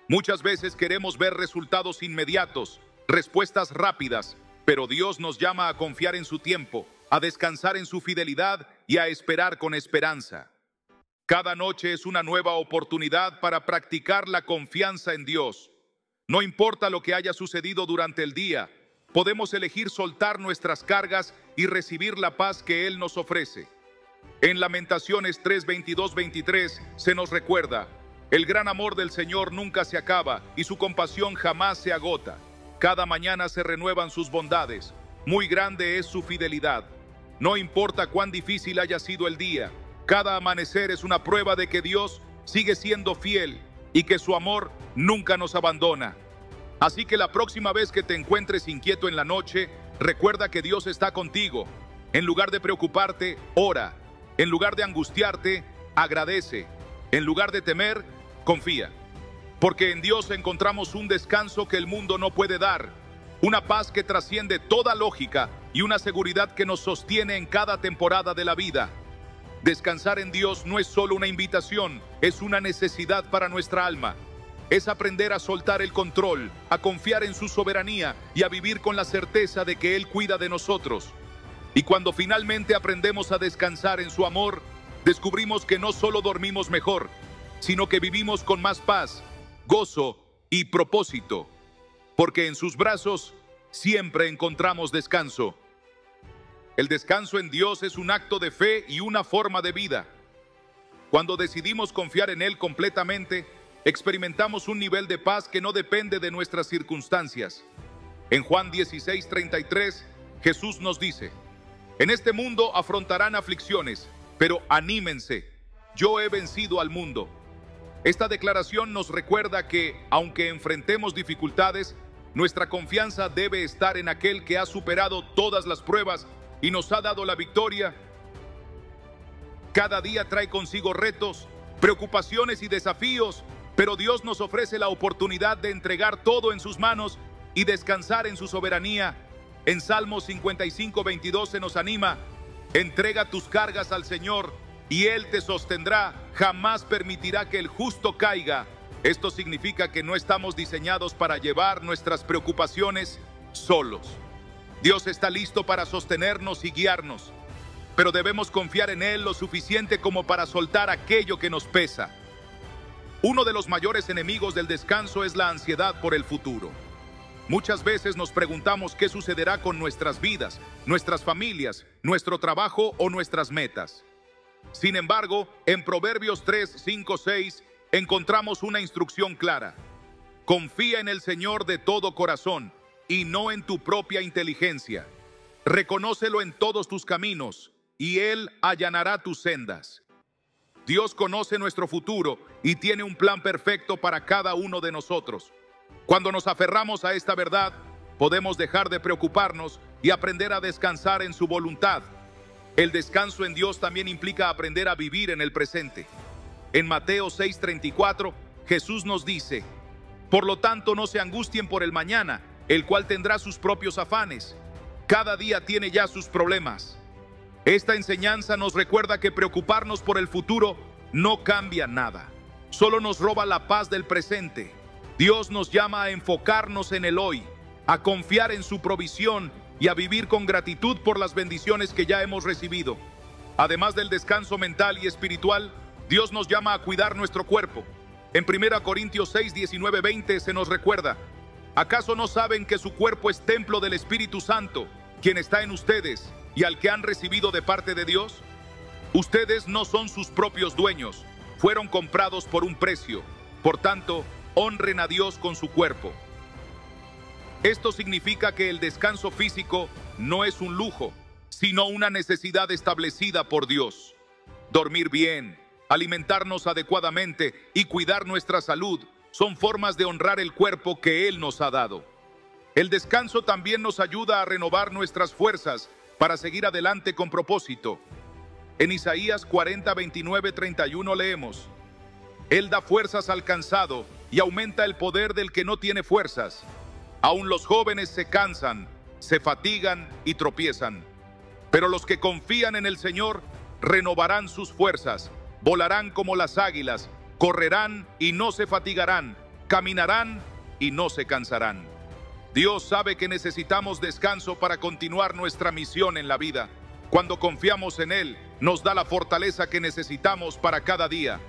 Muchas veces queremos ver resultados inmediatos, respuestas rápidas, pero Dios nos llama a confiar en su tiempo, a descansar en su fidelidad y a esperar con esperanza. Cada noche es una nueva oportunidad para practicar la confianza en Dios. No importa lo que haya sucedido durante el día, podemos elegir soltar nuestras cargas y recibir la paz que Él nos ofrece. En Lamentaciones 3:22-23 se nos recuerda: el gran amor del Señor nunca se acaba y su compasión jamás se agota. Cada mañana se renuevan sus bondades. Muy grande es su fidelidad. No importa cuán difícil haya sido el día, cada amanecer es una prueba de que Dios sigue siendo fiel y que su amor nunca nos abandona. Así que la próxima vez que te encuentres inquieto en la noche, recuerda que Dios está contigo. En lugar de preocuparte, ora. En lugar de angustiarte, agradece. En lugar de temer, confía. Porque en Dios encontramos un descanso que el mundo no puede dar, una paz que trasciende toda lógica y una seguridad que nos sostiene en cada temporada de la vida. Descansar en Dios no es solo una invitación, es una necesidad para nuestra alma. Es aprender a soltar el control, a confiar en su soberanía y a vivir con la certeza de que Él cuida de nosotros. Y cuando finalmente aprendemos a descansar en su amor, descubrimos que no solo dormimos mejor, sino que vivimos con más paz, gozo y propósito, porque en sus brazos siempre encontramos descanso. El descanso en Dios es un acto de fe y una forma de vida. Cuando decidimos confiar en Él completamente, experimentamos un nivel de paz que no depende de nuestras circunstancias. En Juan 16:33, Jesús nos dice: en este mundo afrontarán aflicciones, pero anímense, yo he vencido al mundo. Esta declaración nos recuerda que, aunque enfrentemos dificultades, nuestra confianza debe estar en aquel que ha superado todas las pruebas y nos ha dado la victoria. Cada día trae consigo retos, preocupaciones y desafíos, pero Dios nos ofrece la oportunidad de entregar todo en sus manos y descansar en su soberanía. En Salmo 55:22 se nos anima: entrega tus cargas al Señor y Él te sostendrá, jamás permitirá que el justo caiga. Esto significa que no estamos diseñados para llevar nuestras preocupaciones solos. Dios está listo para sostenernos y guiarnos, pero debemos confiar en Él lo suficiente como para soltar aquello que nos pesa. Uno de los mayores enemigos del descanso es la ansiedad por el futuro. Muchas veces nos preguntamos qué sucederá con nuestras vidas, nuestras familias, nuestro trabajo o nuestras metas. Sin embargo, en Proverbios 3:5-6 encontramos una instrucción clara: confía en el Señor de todo corazón y no en tu propia inteligencia. Reconócelo en todos tus caminos y Él allanará tus sendas. Dios conoce nuestro futuro y tiene un plan perfecto para cada uno de nosotros. Cuando nos aferramos a esta verdad, podemos dejar de preocuparnos y aprender a descansar en su voluntad. El descanso en Dios también implica aprender a vivir en el presente. En Mateo 6:34, Jesús nos dice: por lo tanto, no se angustien por el mañana, el cual tendrá sus propios afanes. Cada día tiene ya sus problemas. Esta enseñanza nos recuerda que preocuparnos por el futuro no cambia nada, solo nos roba la paz del presente. Dios nos llama a enfocarnos en el hoy, a confiar en su provisión y a vivir con gratitud por las bendiciones que ya hemos recibido. Además del descanso mental y espiritual, Dios nos llama a cuidar nuestro cuerpo. En 1 Corintios 6:19-20 se nos recuerda: ¿acaso no saben que su cuerpo es templo del Espíritu Santo, quien está en ustedes y al que han recibido de parte de Dios? Ustedes no son sus propios dueños, fueron comprados por un precio. Por tanto, honren a Dios con su cuerpo. Esto significa que el descanso físico no es un lujo, sino una necesidad establecida por Dios. Dormir bien, alimentarnos adecuadamente y cuidar nuestra salud son formas de honrar el cuerpo que Él nos ha dado. El descanso también nos ayuda a renovar nuestras fuerzas para seguir adelante con propósito. En Isaías 40:29-31 leemos: Él da fuerzas al cansado y aumenta el poder del que no tiene fuerzas. Aún los jóvenes se cansan, se fatigan y tropiezan. Pero los que confían en el Señor renovarán sus fuerzas, volarán como las águilas, correrán y no se fatigarán, caminarán y no se cansarán. Dios sabe que necesitamos descanso para continuar nuestra misión en la vida. Cuando confiamos en Él, nos da la fortaleza que necesitamos para cada día.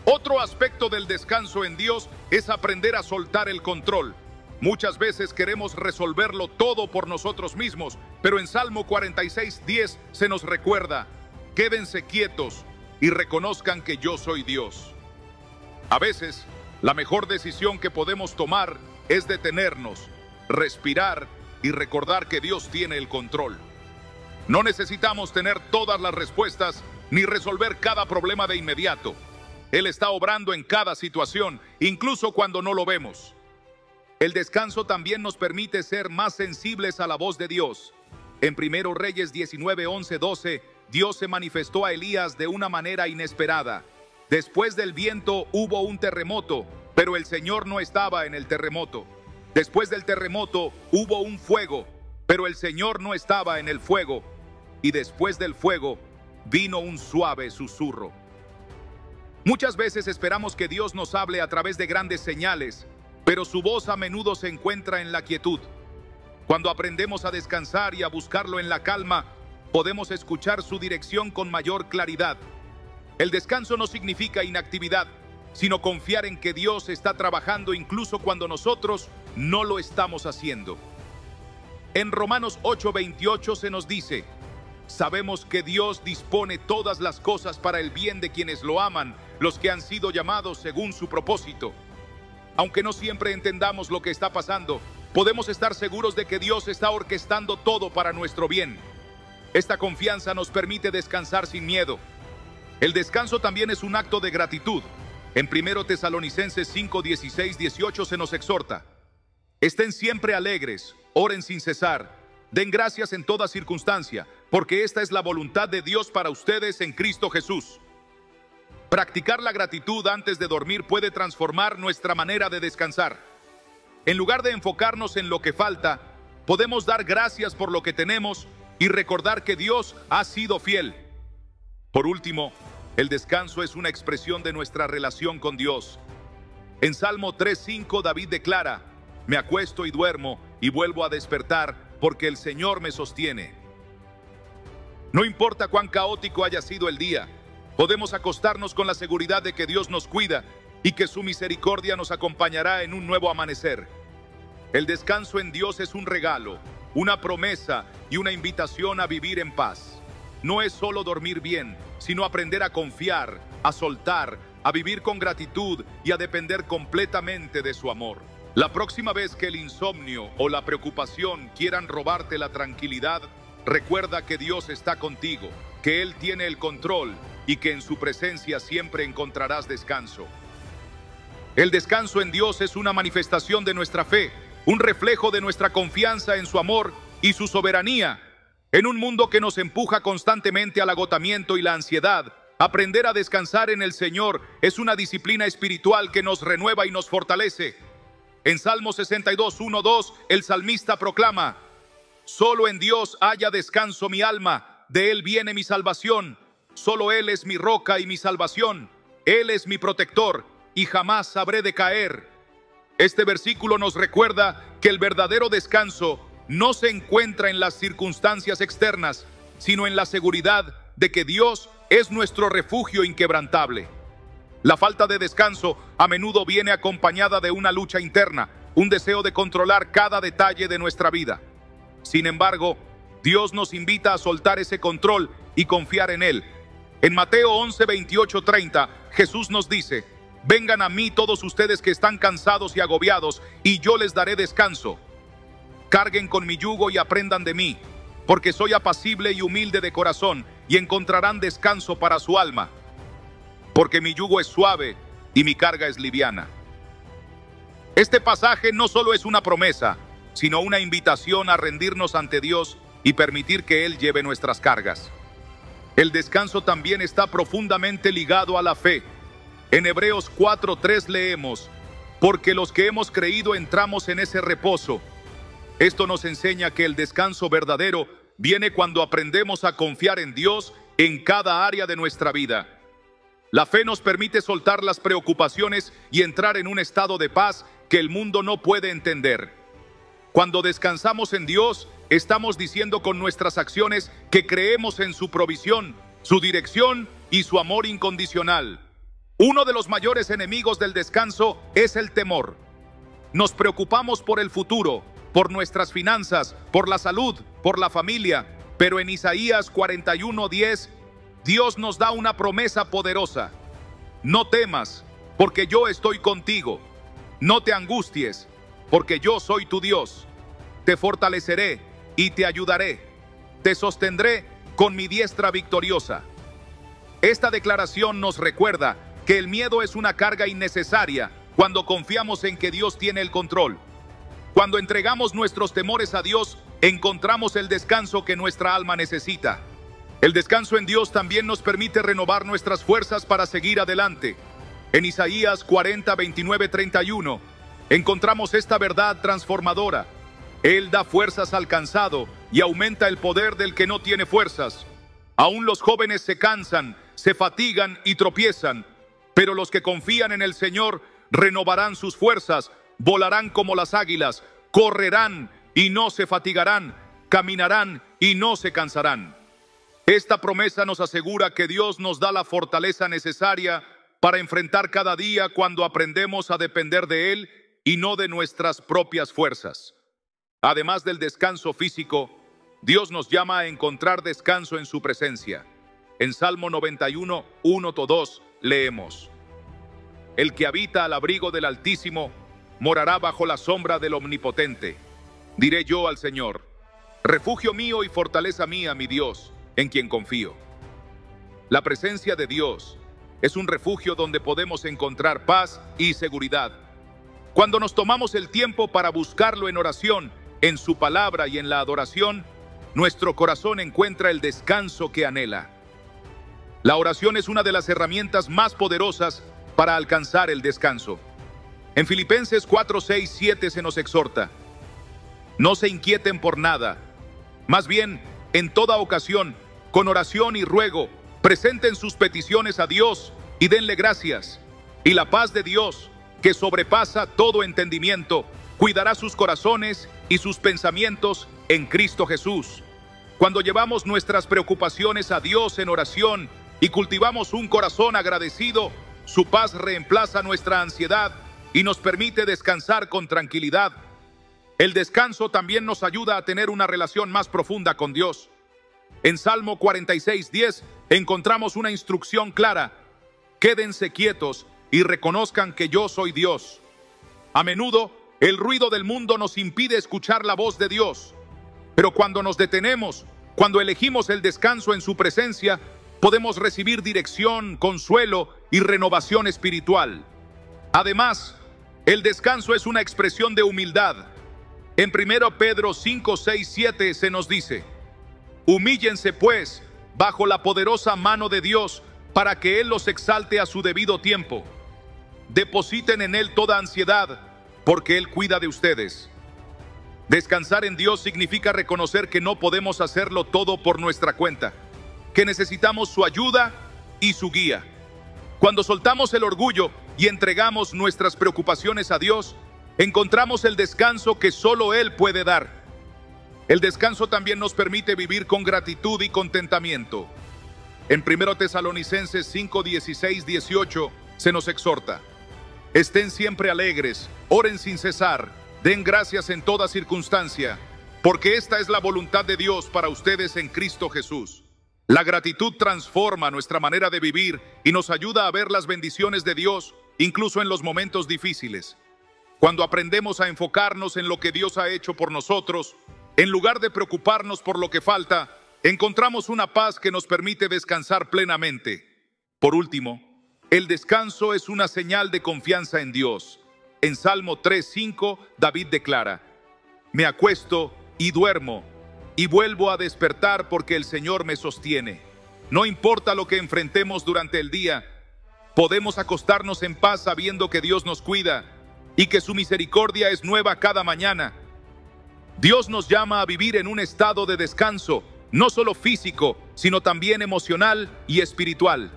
Otro aspecto del descanso en Dios es aprender a soltar el control. Muchas veces queremos resolverlo todo por nosotros mismos, pero en Salmo 46:10 se nos recuerda: quédense quietos y reconozcan que yo soy Dios. A veces, la mejor decisión que podemos tomar es detenernos, respirar y recordar que Dios tiene el control. No necesitamos tener todas las respuestas ni resolver cada problema de inmediato. Él está obrando en cada situación, incluso cuando no lo vemos. El descanso también nos permite ser más sensibles a la voz de Dios. En 1 Reyes 19:11-12, Dios se manifestó a Elías de una manera inesperada. Después del viento hubo un terremoto, pero el Señor no estaba en el terremoto. Después del terremoto hubo un fuego, pero el Señor no estaba en el fuego. Y después del fuego vino un suave susurro. Muchas veces esperamos que Dios nos hable a través de grandes señales, pero su voz a menudo se encuentra en la quietud. Cuando aprendemos a descansar y a buscarlo en la calma, podemos escuchar su dirección con mayor claridad. El descanso no significa inactividad, sino confiar en que Dios está trabajando incluso cuando nosotros no lo estamos haciendo. En Romanos 8:28 se nos dice: sabemos que Dios dispone todas las cosas para el bien de quienes lo aman, los que han sido llamados según su propósito. Aunque no siempre entendamos lo que está pasando, podemos estar seguros de que Dios está orquestando todo para nuestro bien. Esta confianza nos permite descansar sin miedo. El descanso también es un acto de gratitud. En 1 Tesalonicenses 5:16-18 se nos exhorta: estén siempre alegres, oren sin cesar, den gracias en toda circunstancia, porque esta es la voluntad de Dios para ustedes en Cristo Jesús. Practicar la gratitud antes de dormir puede transformar nuestra manera de descansar. En lugar de enfocarnos en lo que falta, podemos dar gracias por lo que tenemos y recordar que Dios ha sido fiel. Por último, el descanso es una expresión de nuestra relación con Dios. En Salmo 3:5 David declara: me acuesto y duermo y vuelvo a despertar porque el Señor me sostiene. No importa cuán caótico haya sido el día, podemos acostarnos con la seguridad de que Dios nos cuida y que su misericordia nos acompañará en un nuevo amanecer. El descanso en Dios es un regalo, una promesa y una invitación a vivir en paz. No es solo dormir bien, sino aprender a confiar, a soltar, a vivir con gratitud y a depender completamente de su amor. La próxima vez que el insomnio o la preocupación quieran robarte la tranquilidad, recuerda que Dios está contigo, que Él tiene el control y que en su presencia siempre encontrarás descanso. El descanso en Dios es una manifestación de nuestra fe, un reflejo de nuestra confianza en su amor y su soberanía. En un mundo que nos empuja constantemente al agotamiento y la ansiedad, aprender a descansar en el Señor es una disciplina espiritual que nos renueva y nos fortalece. En Salmo 62:1-2, el salmista proclama: solo en Dios haya descanso mi alma, de Él viene mi salvación. Solo Él es mi roca y mi salvación. Él es mi protector y jamás habré de caer. Este versículo nos recuerda que el verdadero descanso no se encuentra en las circunstancias externas, sino en la seguridad de que Dios es nuestro refugio inquebrantable. La falta de descanso a menudo viene acompañada de una lucha interna, un deseo de controlar cada detalle de nuestra vida. Sin embargo, Dios nos invita a soltar ese control y confiar en Él. En Mateo 11:28-30, Jesús nos dice: vengan a mí todos ustedes que están cansados y agobiados, y yo les daré descanso. Carguen con mi yugo y aprendan de mí, porque soy apacible y humilde de corazón, y encontrarán descanso para su alma. Porque mi yugo es suave y mi carga es liviana. Este pasaje no solo es una promesa, sino una invitación a rendirnos ante Dios y permitir que Él lleve nuestras cargas. El descanso también está profundamente ligado a la fe. En Hebreos 4:3 leemos: porque los que hemos creído entramos en ese reposo. Esto nos enseña que el descanso verdadero viene cuando aprendemos a confiar en Dios en cada área de nuestra vida. La fe nos permite soltar las preocupaciones y entrar en un estado de paz que el mundo no puede entender. Cuando descansamos en Dios, estamos diciendo con nuestras acciones que creemos en su provisión, su dirección y su amor incondicional. Uno de los mayores enemigos del descanso es el temor. Nos preocupamos por el futuro, por nuestras finanzas, por la salud, por la familia, pero en Isaías 41:10, Dios nos da una promesa poderosa. No temas, porque yo estoy contigo. No te angusties, porque yo soy tu Dios. Te fortaleceré y te ayudaré. Te sostendré con mi diestra victoriosa. Esta declaración nos recuerda que el miedo es una carga innecesaria cuando confiamos en que Dios tiene el control. Cuando entregamos nuestros temores a Dios, encontramos el descanso que nuestra alma necesita. El descanso en Dios también nos permite renovar nuestras fuerzas para seguir adelante. En Isaías 40:29-31 encontramos esta verdad transformadora. Él da fuerzas al cansado y aumenta el poder del que no tiene fuerzas. Aún los jóvenes se cansan, se fatigan y tropiezan, pero los que confían en el Señor renovarán sus fuerzas, volarán como las águilas, correrán y no se fatigarán, caminarán y no se cansarán. Esta promesa nos asegura que Dios nos da la fortaleza necesaria para enfrentar cada día cuando aprendemos a depender de Él y no de nuestras propias fuerzas. Además del descanso físico, Dios nos llama a encontrar descanso en su presencia. En Salmo 91:1-2 leemos: el que habita al abrigo del Altísimo morará bajo la sombra del Omnipotente. Diré yo al Señor: refugio mío y fortaleza mía, mi Dios, en quien confío. La presencia de Dios es un refugio donde podemos encontrar paz y seguridad. Cuando nos tomamos el tiempo para buscarlo en oración, en su palabra y en la adoración, nuestro corazón encuentra el descanso que anhela. La oración es una de las herramientas más poderosas para alcanzar el descanso. En Filipenses 4:6-7 se nos exhorta: no se inquieten por nada, más bien, en toda ocasión, con oración y ruego, presenten sus peticiones a Dios y denle gracias. Y la paz de Dios, que sobrepasa todo entendimiento, cuidará sus corazones y sus pensamientos en Cristo Jesús. Cuando llevamos nuestras preocupaciones a Dios en oración y cultivamos un corazón agradecido, su paz reemplaza nuestra ansiedad y nos permite descansar con tranquilidad. El descanso también nos ayuda a tener una relación más profunda con Dios. En Salmo 46:10 encontramos una instrucción clara: quédense quietos y reconozcan que yo soy Dios. A menudo, el ruido del mundo nos impide escuchar la voz de Dios. Pero cuando nos detenemos, cuando elegimos el descanso en su presencia, podemos recibir dirección, consuelo y renovación espiritual. Además, el descanso es una expresión de humildad. En 1 Pedro 5:6-7 se nos dice: humíllense pues bajo la poderosa mano de Dios para que Él los exalte a su debido tiempo. Depositen en Él toda ansiedad, porque Él cuida de ustedes. Descansar en Dios significa reconocer que no podemos hacerlo todo por nuestra cuenta, que necesitamos su ayuda y su guía. Cuando soltamos el orgullo y entregamos nuestras preocupaciones a Dios, encontramos el descanso que solo Él puede dar. El descanso también nos permite vivir con gratitud y contentamiento. En 1 Tesalonicenses 5:16-18 se nos exhorta: estén siempre alegres, oren sin cesar, den gracias en toda circunstancia, porque esta es la voluntad de Dios para ustedes en Cristo Jesús. La gratitud transforma nuestra manera de vivir y nos ayuda a ver las bendiciones de Dios, incluso en los momentos difíciles. Cuando aprendemos a enfocarnos en lo que Dios ha hecho por nosotros, en lugar de preocuparnos por lo que falta, encontramos una paz que nos permite descansar plenamente. Por último, el descanso es una señal de confianza en Dios. En Salmo 3:5, David declara: me acuesto y duermo, y vuelvo a despertar porque el Señor me sostiene. No importa lo que enfrentemos durante el día, podemos acostarnos en paz sabiendo que Dios nos cuida y que su misericordia es nueva cada mañana. Dios nos llama a vivir en un estado de descanso, no solo físico, sino también emocional y espiritual.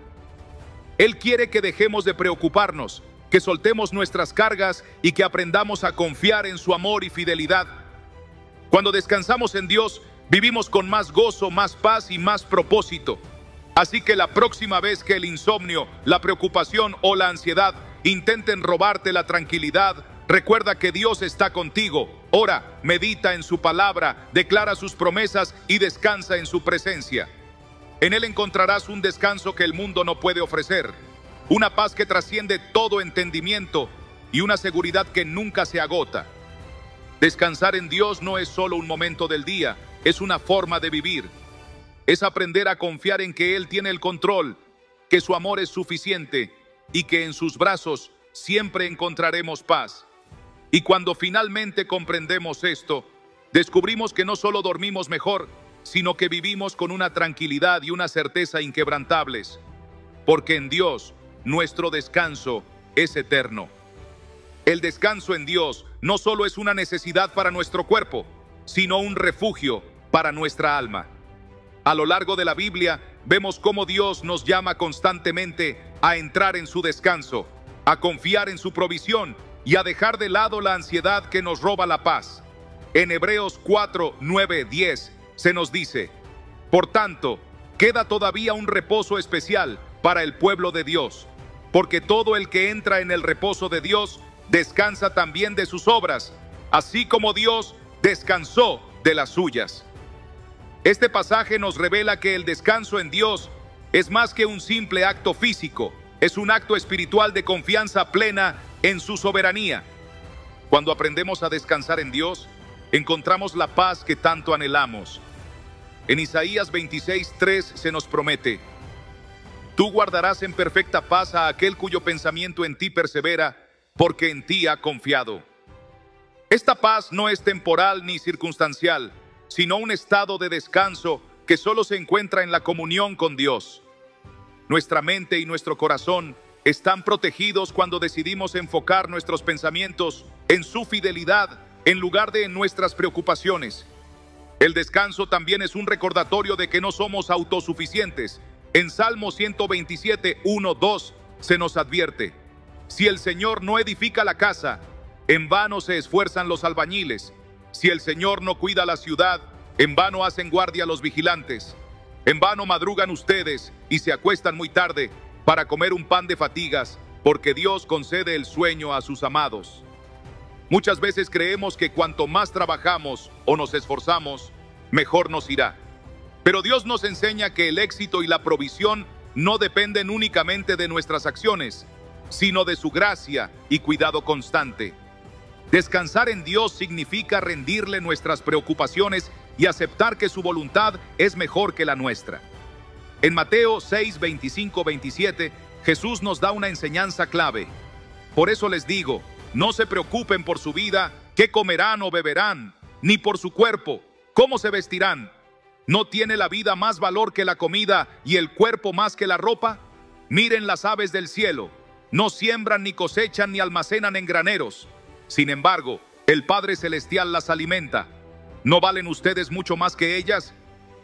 Él quiere que dejemos de preocuparnos, que soltemos nuestras cargas y que aprendamos a confiar en su amor y fidelidad. Cuando descansamos en Dios, vivimos con más gozo, más paz y más propósito. Así que la próxima vez que el insomnio, la preocupación o la ansiedad intenten robarte la tranquilidad, recuerda que Dios está contigo. Ora, medita en su palabra, declara sus promesas y descansa en su presencia. En Él encontrarás un descanso que el mundo no puede ofrecer, una paz que trasciende todo entendimiento y una seguridad que nunca se agota. Descansar en Dios no es solo un momento del día, es una forma de vivir. Es aprender a confiar en que Él tiene el control, que su amor es suficiente y que en sus brazos siempre encontraremos paz. Y cuando finalmente comprendemos esto, descubrimos que no solo dormimos mejor, sino que vivimos con una tranquilidad y una certeza inquebrantables, porque en Dios nuestro descanso es eterno. El descanso en Dios no solo es una necesidad para nuestro cuerpo, sino un refugio para nuestra alma. A lo largo de la Biblia vemos cómo Dios nos llama constantemente a entrar en su descanso, a confiar en su provisión y a dejar de lado la ansiedad que nos roba la paz. En Hebreos 4, 9, 10 se nos dice: por tanto, queda todavía un reposo especial para el pueblo de Dios, porque todo el que entra en el reposo de Dios descansa también de sus obras, así como Dios descansó de las suyas. Este pasaje nos revela que el descanso en Dios es más que un simple acto físico, es un acto espiritual de confianza plena en su soberanía. Cuando aprendemos a descansar en Dios, encontramos la paz que tanto anhelamos. En Isaías 26:3 se nos promete: tú guardarás en perfecta paz a aquel cuyo pensamiento en ti persevera, porque en ti ha confiado. Esta paz no es temporal ni circunstancial, sino un estado de descanso que solo se encuentra en la comunión con Dios. Nuestra mente y nuestro corazón están protegidos cuando decidimos enfocar nuestros pensamientos en su fidelidad en lugar de en nuestras preocupaciones. El descanso también es un recordatorio de que no somos autosuficientes. En Salmo 127, 1, 2 se nos advierte: si el Señor no edifica la casa, en vano se esfuerzan los albañiles. Si el Señor no cuida la ciudad, en vano hacen guardia los vigilantes. En vano madrugan ustedes y se acuestan muy tarde para comer un pan de fatigas, porque Dios concede el sueño a sus amados. Muchas veces creemos que cuanto más trabajamos o nos esforzamos, mejor nos irá. Pero Dios nos enseña que el éxito y la provisión no dependen únicamente de nuestras acciones, sino de su gracia y cuidado constante. Descansar en Dios significa rendirle nuestras preocupaciones y aceptar que su voluntad es mejor que la nuestra. En Mateo 6, 25, 27, Jesús nos da una enseñanza clave. Por eso les digo, no se preocupen por su vida, qué comerán o beberán, ni por su cuerpo, cómo se vestirán. ¿No tiene la vida más valor que la comida y el cuerpo más que la ropa? Miren las aves del cielo, no siembran ni cosechan ni almacenan en graneros. Sin embargo, el Padre Celestial las alimenta. ¿No valen ustedes mucho más que ellas?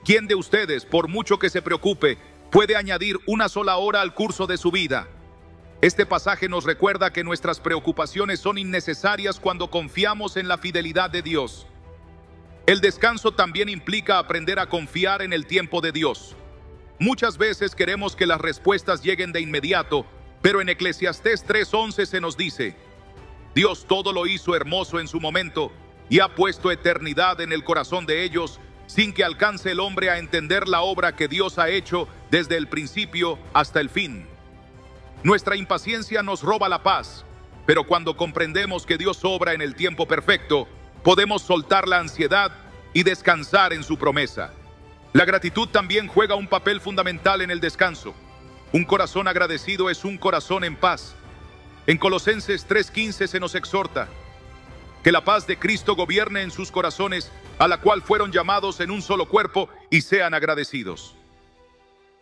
¿Quién de ustedes, por mucho que se preocupe, puede añadir una sola hora al curso de su vida? Este pasaje nos recuerda que nuestras preocupaciones son innecesarias cuando confiamos en la fidelidad de Dios. El descanso también implica aprender a confiar en el tiempo de Dios. Muchas veces queremos que las respuestas lleguen de inmediato, pero en Eclesiastés 3:11 se nos dice: Dios todo lo hizo hermoso en su momento y ha puesto eternidad en el corazón de ellos, sin que alcance el hombre a entender la obra que Dios ha hecho desde el principio hasta el fin. Nuestra impaciencia nos roba la paz, pero cuando comprendemos que Dios obra en el tiempo perfecto, podemos soltar la ansiedad y descansar en su promesa. La gratitud también juega un papel fundamental en el descanso. Un corazón agradecido es un corazón en paz. En Colosenses 3:15 se nos exhorta: que la paz de Cristo gobierne en sus corazones, a la cual fueron llamados en un solo cuerpo, y sean agradecidos.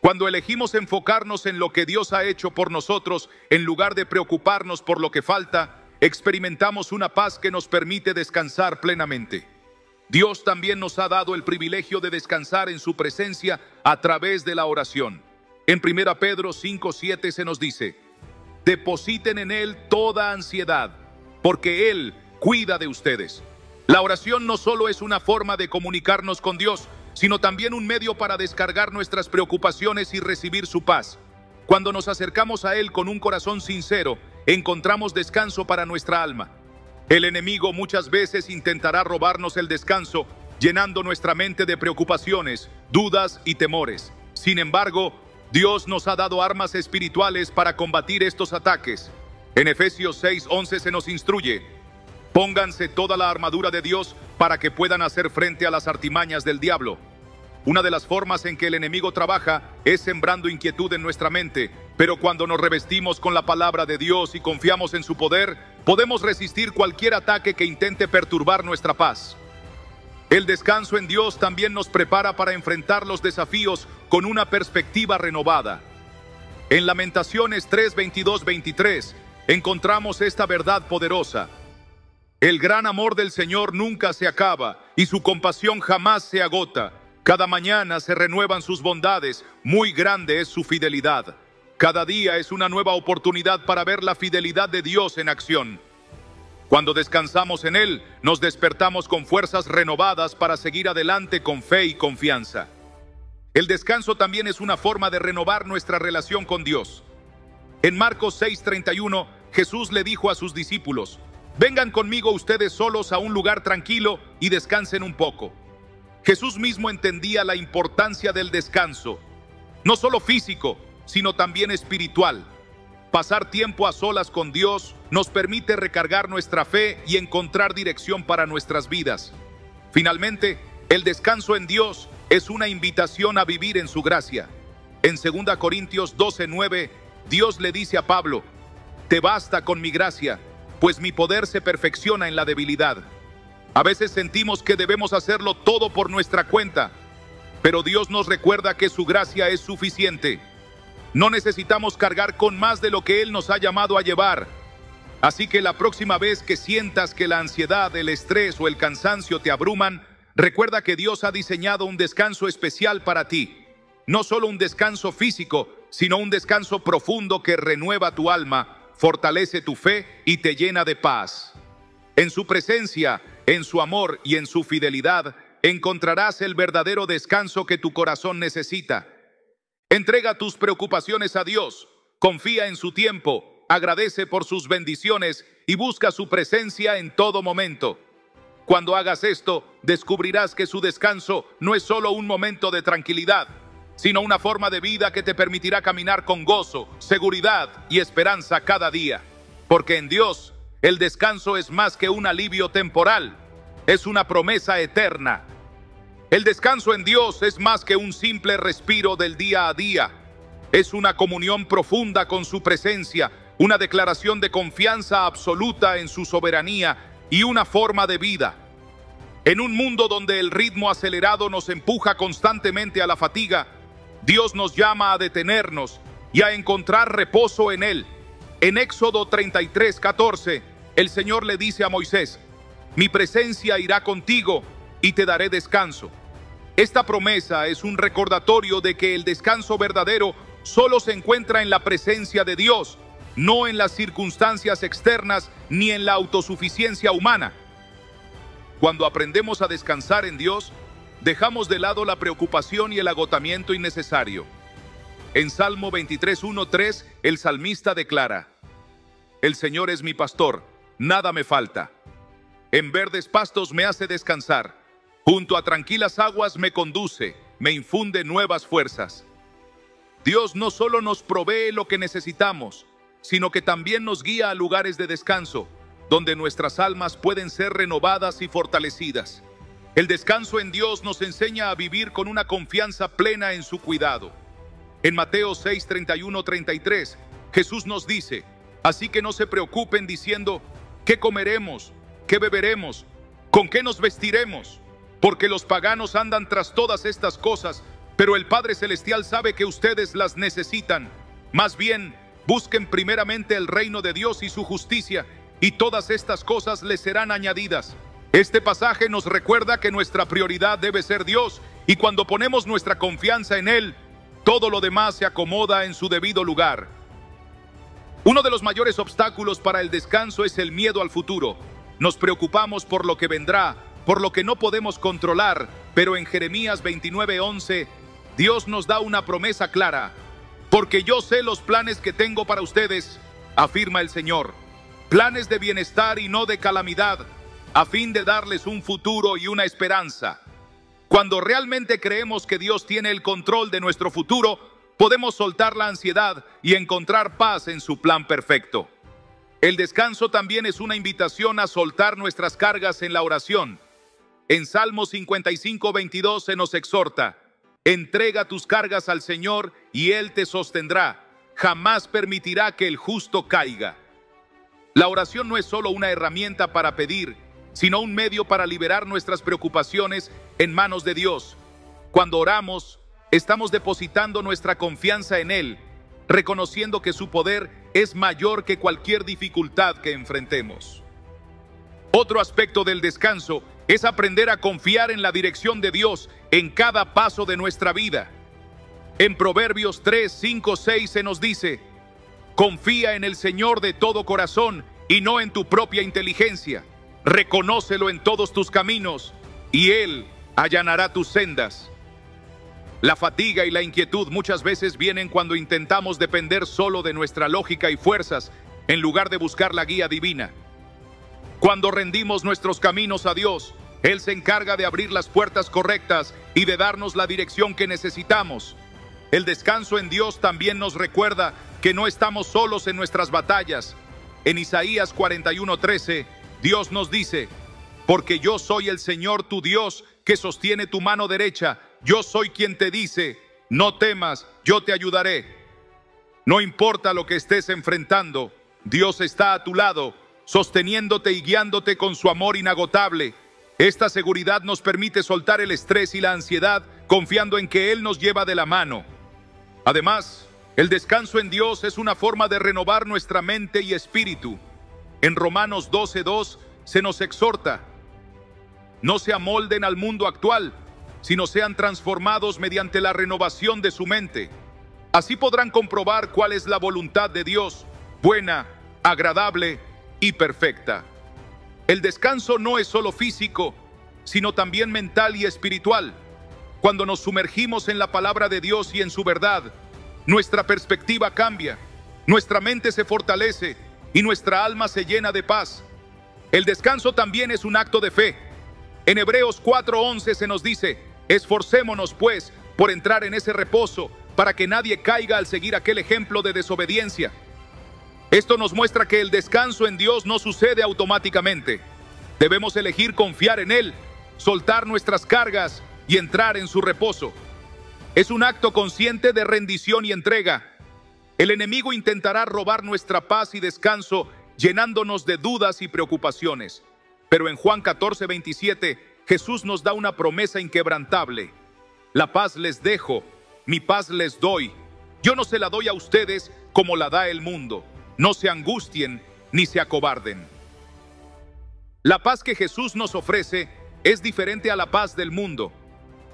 Cuando elegimos enfocarnos en lo que Dios ha hecho por nosotros, en lugar de preocuparnos por lo que falta, experimentamos una paz que nos permite descansar plenamente. Dios también nos ha dado el privilegio de descansar en su presencia a través de la oración. En 1 Pedro 5:7 se nos dice: depositen en Él toda ansiedad, porque Él cuida de ustedes. La oración no solo es una forma de comunicarnos con Dios, sino también un medio para descargar nuestras preocupaciones y recibir su paz. Cuando nos acercamos a Él con un corazón sincero, encontramos descanso para nuestra alma. El enemigo muchas veces intentará robarnos el descanso, llenando nuestra mente de preocupaciones, dudas y temores. Sin embargo, Dios nos ha dado armas espirituales para combatir estos ataques. En Efesios 6:11 se nos instruye: pónganse toda la armadura de Dios para que puedan hacer frente a las artimañas del diablo. Una de las formas en que el enemigo trabaja es sembrando inquietud en nuestra mente, pero cuando nos revestimos con la palabra de Dios y confiamos en su poder, podemos resistir cualquier ataque que intente perturbar nuestra paz. El descanso en Dios también nos prepara para enfrentar los desafíos con una perspectiva renovada. En Lamentaciones 3:22-23 encontramos esta verdad poderosa: el gran amor del Señor nunca se acaba y su compasión jamás se agota. Cada mañana se renuevan sus bondades, muy grande es su fidelidad. Cada día es una nueva oportunidad para ver la fidelidad de Dios en acción. Cuando descansamos en Él, nos despertamos con fuerzas renovadas para seguir adelante con fe y confianza. El descanso también es una forma de renovar nuestra relación con Dios. En Marcos 6:31, Jesús le dijo a sus discípulos: vengan conmigo ustedes solos a un lugar tranquilo y descansen un poco. Jesús mismo entendía la importancia del descanso, no solo físico, sino también espiritual. Pasar tiempo a solas con Dios nos permite recargar nuestra fe y encontrar dirección para nuestras vidas. Finalmente, el descanso en Dios es una invitación a vivir en su gracia. En 2 Corintios 12:9, Dios le dice a Pablo: te basta con mi gracia, pues mi poder se perfecciona en la debilidad. A veces sentimos que debemos hacerlo todo por nuestra cuenta, pero Dios nos recuerda que su gracia es suficiente. No necesitamos cargar con más de lo que Él nos ha llamado a llevar. Así que la próxima vez que sientas que la ansiedad, el estrés o el cansancio te abruman, recuerda que Dios ha diseñado un descanso especial para ti. No solo un descanso físico, sino un descanso profundo que renueva tu alma, fortalece tu fe y te llena de paz. En su presencia, en su amor y en su fidelidad, encontrarás el verdadero descanso que tu corazón necesita. Entrega tus preocupaciones a Dios, confía en su tiempo, agradece por sus bendiciones y busca su presencia en todo momento. Cuando hagas esto, descubrirás que su descanso no es solo un momento de tranquilidad, sino una forma de vida que te permitirá caminar con gozo, seguridad y esperanza cada día. Porque en Dios, el descanso es más que un alivio temporal, es una promesa eterna. El descanso en Dios es más que un simple respiro del día a día. Es una comunión profunda con su presencia, una declaración de confianza absoluta en su soberanía y una forma de vida. En un mundo donde el ritmo acelerado nos empuja constantemente a la fatiga, Dios nos llama a detenernos y a encontrar reposo en Él. En Éxodo 33:14, el Señor le dice a Moisés: mi presencia irá contigo y te daré descanso. Esta promesa es un recordatorio de que el descanso verdadero solo se encuentra en la presencia de Dios, no en las circunstancias externas ni en la autosuficiencia humana. Cuando aprendemos a descansar en Dios, dejamos de lado la preocupación y el agotamiento innecesario. En Salmo 23:1-3, el salmista declara: el Señor es mi pastor, nada me falta. En verdes pastos me hace descansar, junto a tranquilas aguas me conduce, me infunde nuevas fuerzas. Dios no solo nos provee lo que necesitamos, sino que también nos guía a lugares de descanso, donde nuestras almas pueden ser renovadas y fortalecidas. El descanso en Dios nos enseña a vivir con una confianza plena en su cuidado. En Mateo 6:31-33, Jesús nos dice: así que no se preocupen diciendo, ¿qué comeremos? ¿Qué beberemos? ¿Con qué nos vestiremos? Porque los paganos andan tras todas estas cosas, Pero el Padre Celestial sabe que ustedes las necesitan. Más bien, busquen primeramente el reino de Dios y su justicia, y todas estas cosas les serán añadidas. Este pasaje nos recuerda que nuestra prioridad debe ser Dios, y cuando ponemos nuestra confianza en Él, todo lo demás se acomoda en su debido lugar. Uno de los mayores obstáculos para el descanso es el miedo al futuro. Nos preocupamos por lo que vendrá, por lo que no podemos controlar, pero en Jeremías 29:11, Dios nos da una promesa clara. Porque yo sé los planes que tengo para ustedes, afirma el Señor. Planes de bienestar y no de calamidad, a fin de darles un futuro y una esperanza. Cuando realmente creemos que Dios tiene el control de nuestro futuro, podemos soltar la ansiedad y encontrar paz en su plan perfecto. El descanso también es una invitación a soltar nuestras cargas en la oración. En Salmo 55:22 se nos exhorta: entrega tus cargas al Señor y Él te sostendrá. Jamás permitirá que el justo caiga. La oración no es solo una herramienta para pedir, sino un medio para liberar nuestras preocupaciones en manos de Dios. Cuando oramos, estamos depositando nuestra confianza en Él, reconociendo que su poder es mayor que cualquier dificultad que enfrentemos. Otro aspecto del descanso es aprender a confiar en la dirección de Dios en cada paso de nuestra vida. En Proverbios 3:5-6 se nos dice: confía en el Señor de todo corazón y no en tu propia inteligencia. Reconócelo en todos tus caminos y Él allanará tus sendas. La fatiga y la inquietud muchas veces vienen cuando intentamos depender solo de nuestra lógica y fuerzas en lugar de buscar la guía divina. Cuando rendimos nuestros caminos a Dios, Él se encarga de abrir las puertas correctas y de darnos la dirección que necesitamos. El descanso en Dios también nos recuerda que no estamos solos en nuestras batallas. En Isaías 41:13, Dios nos dice: porque yo soy el Señor tu Dios, que sostiene tu mano derecha. Yo soy quien te dice: no temas, yo te ayudaré. No importa lo que estés enfrentando, Dios está a tu lado, sosteniéndote y guiándote con su amor inagotable. Esta seguridad nos permite soltar el estrés y la ansiedad, confiando en que Él nos lleva de la mano. Además, el descanso en Dios es una forma de renovar nuestra mente y espíritu. En Romanos 12:2 se nos exhorta: no se amolden al mundo actual, sino sean transformados mediante la renovación de su mente. Así podrán comprobar cuál es la voluntad de Dios, buena, agradable y perfecta. El descanso no es solo físico, sino también mental y espiritual. Cuando nos sumergimos en la palabra de Dios y en su verdad, nuestra perspectiva cambia, nuestra mente se fortalece y nuestra alma se llena de paz. El descanso también es un acto de fe. En Hebreos 4:11 se nos dice: esforcémonos pues por entrar en ese reposo, para que nadie caiga al seguir aquel ejemplo de desobediencia. Esto nos muestra que el descanso en Dios no sucede automáticamente. Debemos elegir confiar en Él, soltar nuestras cargas y entrar en su reposo. Es un acto consciente de rendición y entrega. El enemigo intentará robar nuestra paz y descanso, llenándonos de dudas y preocupaciones. Pero en Juan 14:27, Jesús nos da una promesa inquebrantable: la paz les dejo, mi paz les doy. Yo no se la doy a ustedes como la da el mundo. No se angustien ni se acobarden. La paz que Jesús nos ofrece es diferente a la paz del mundo,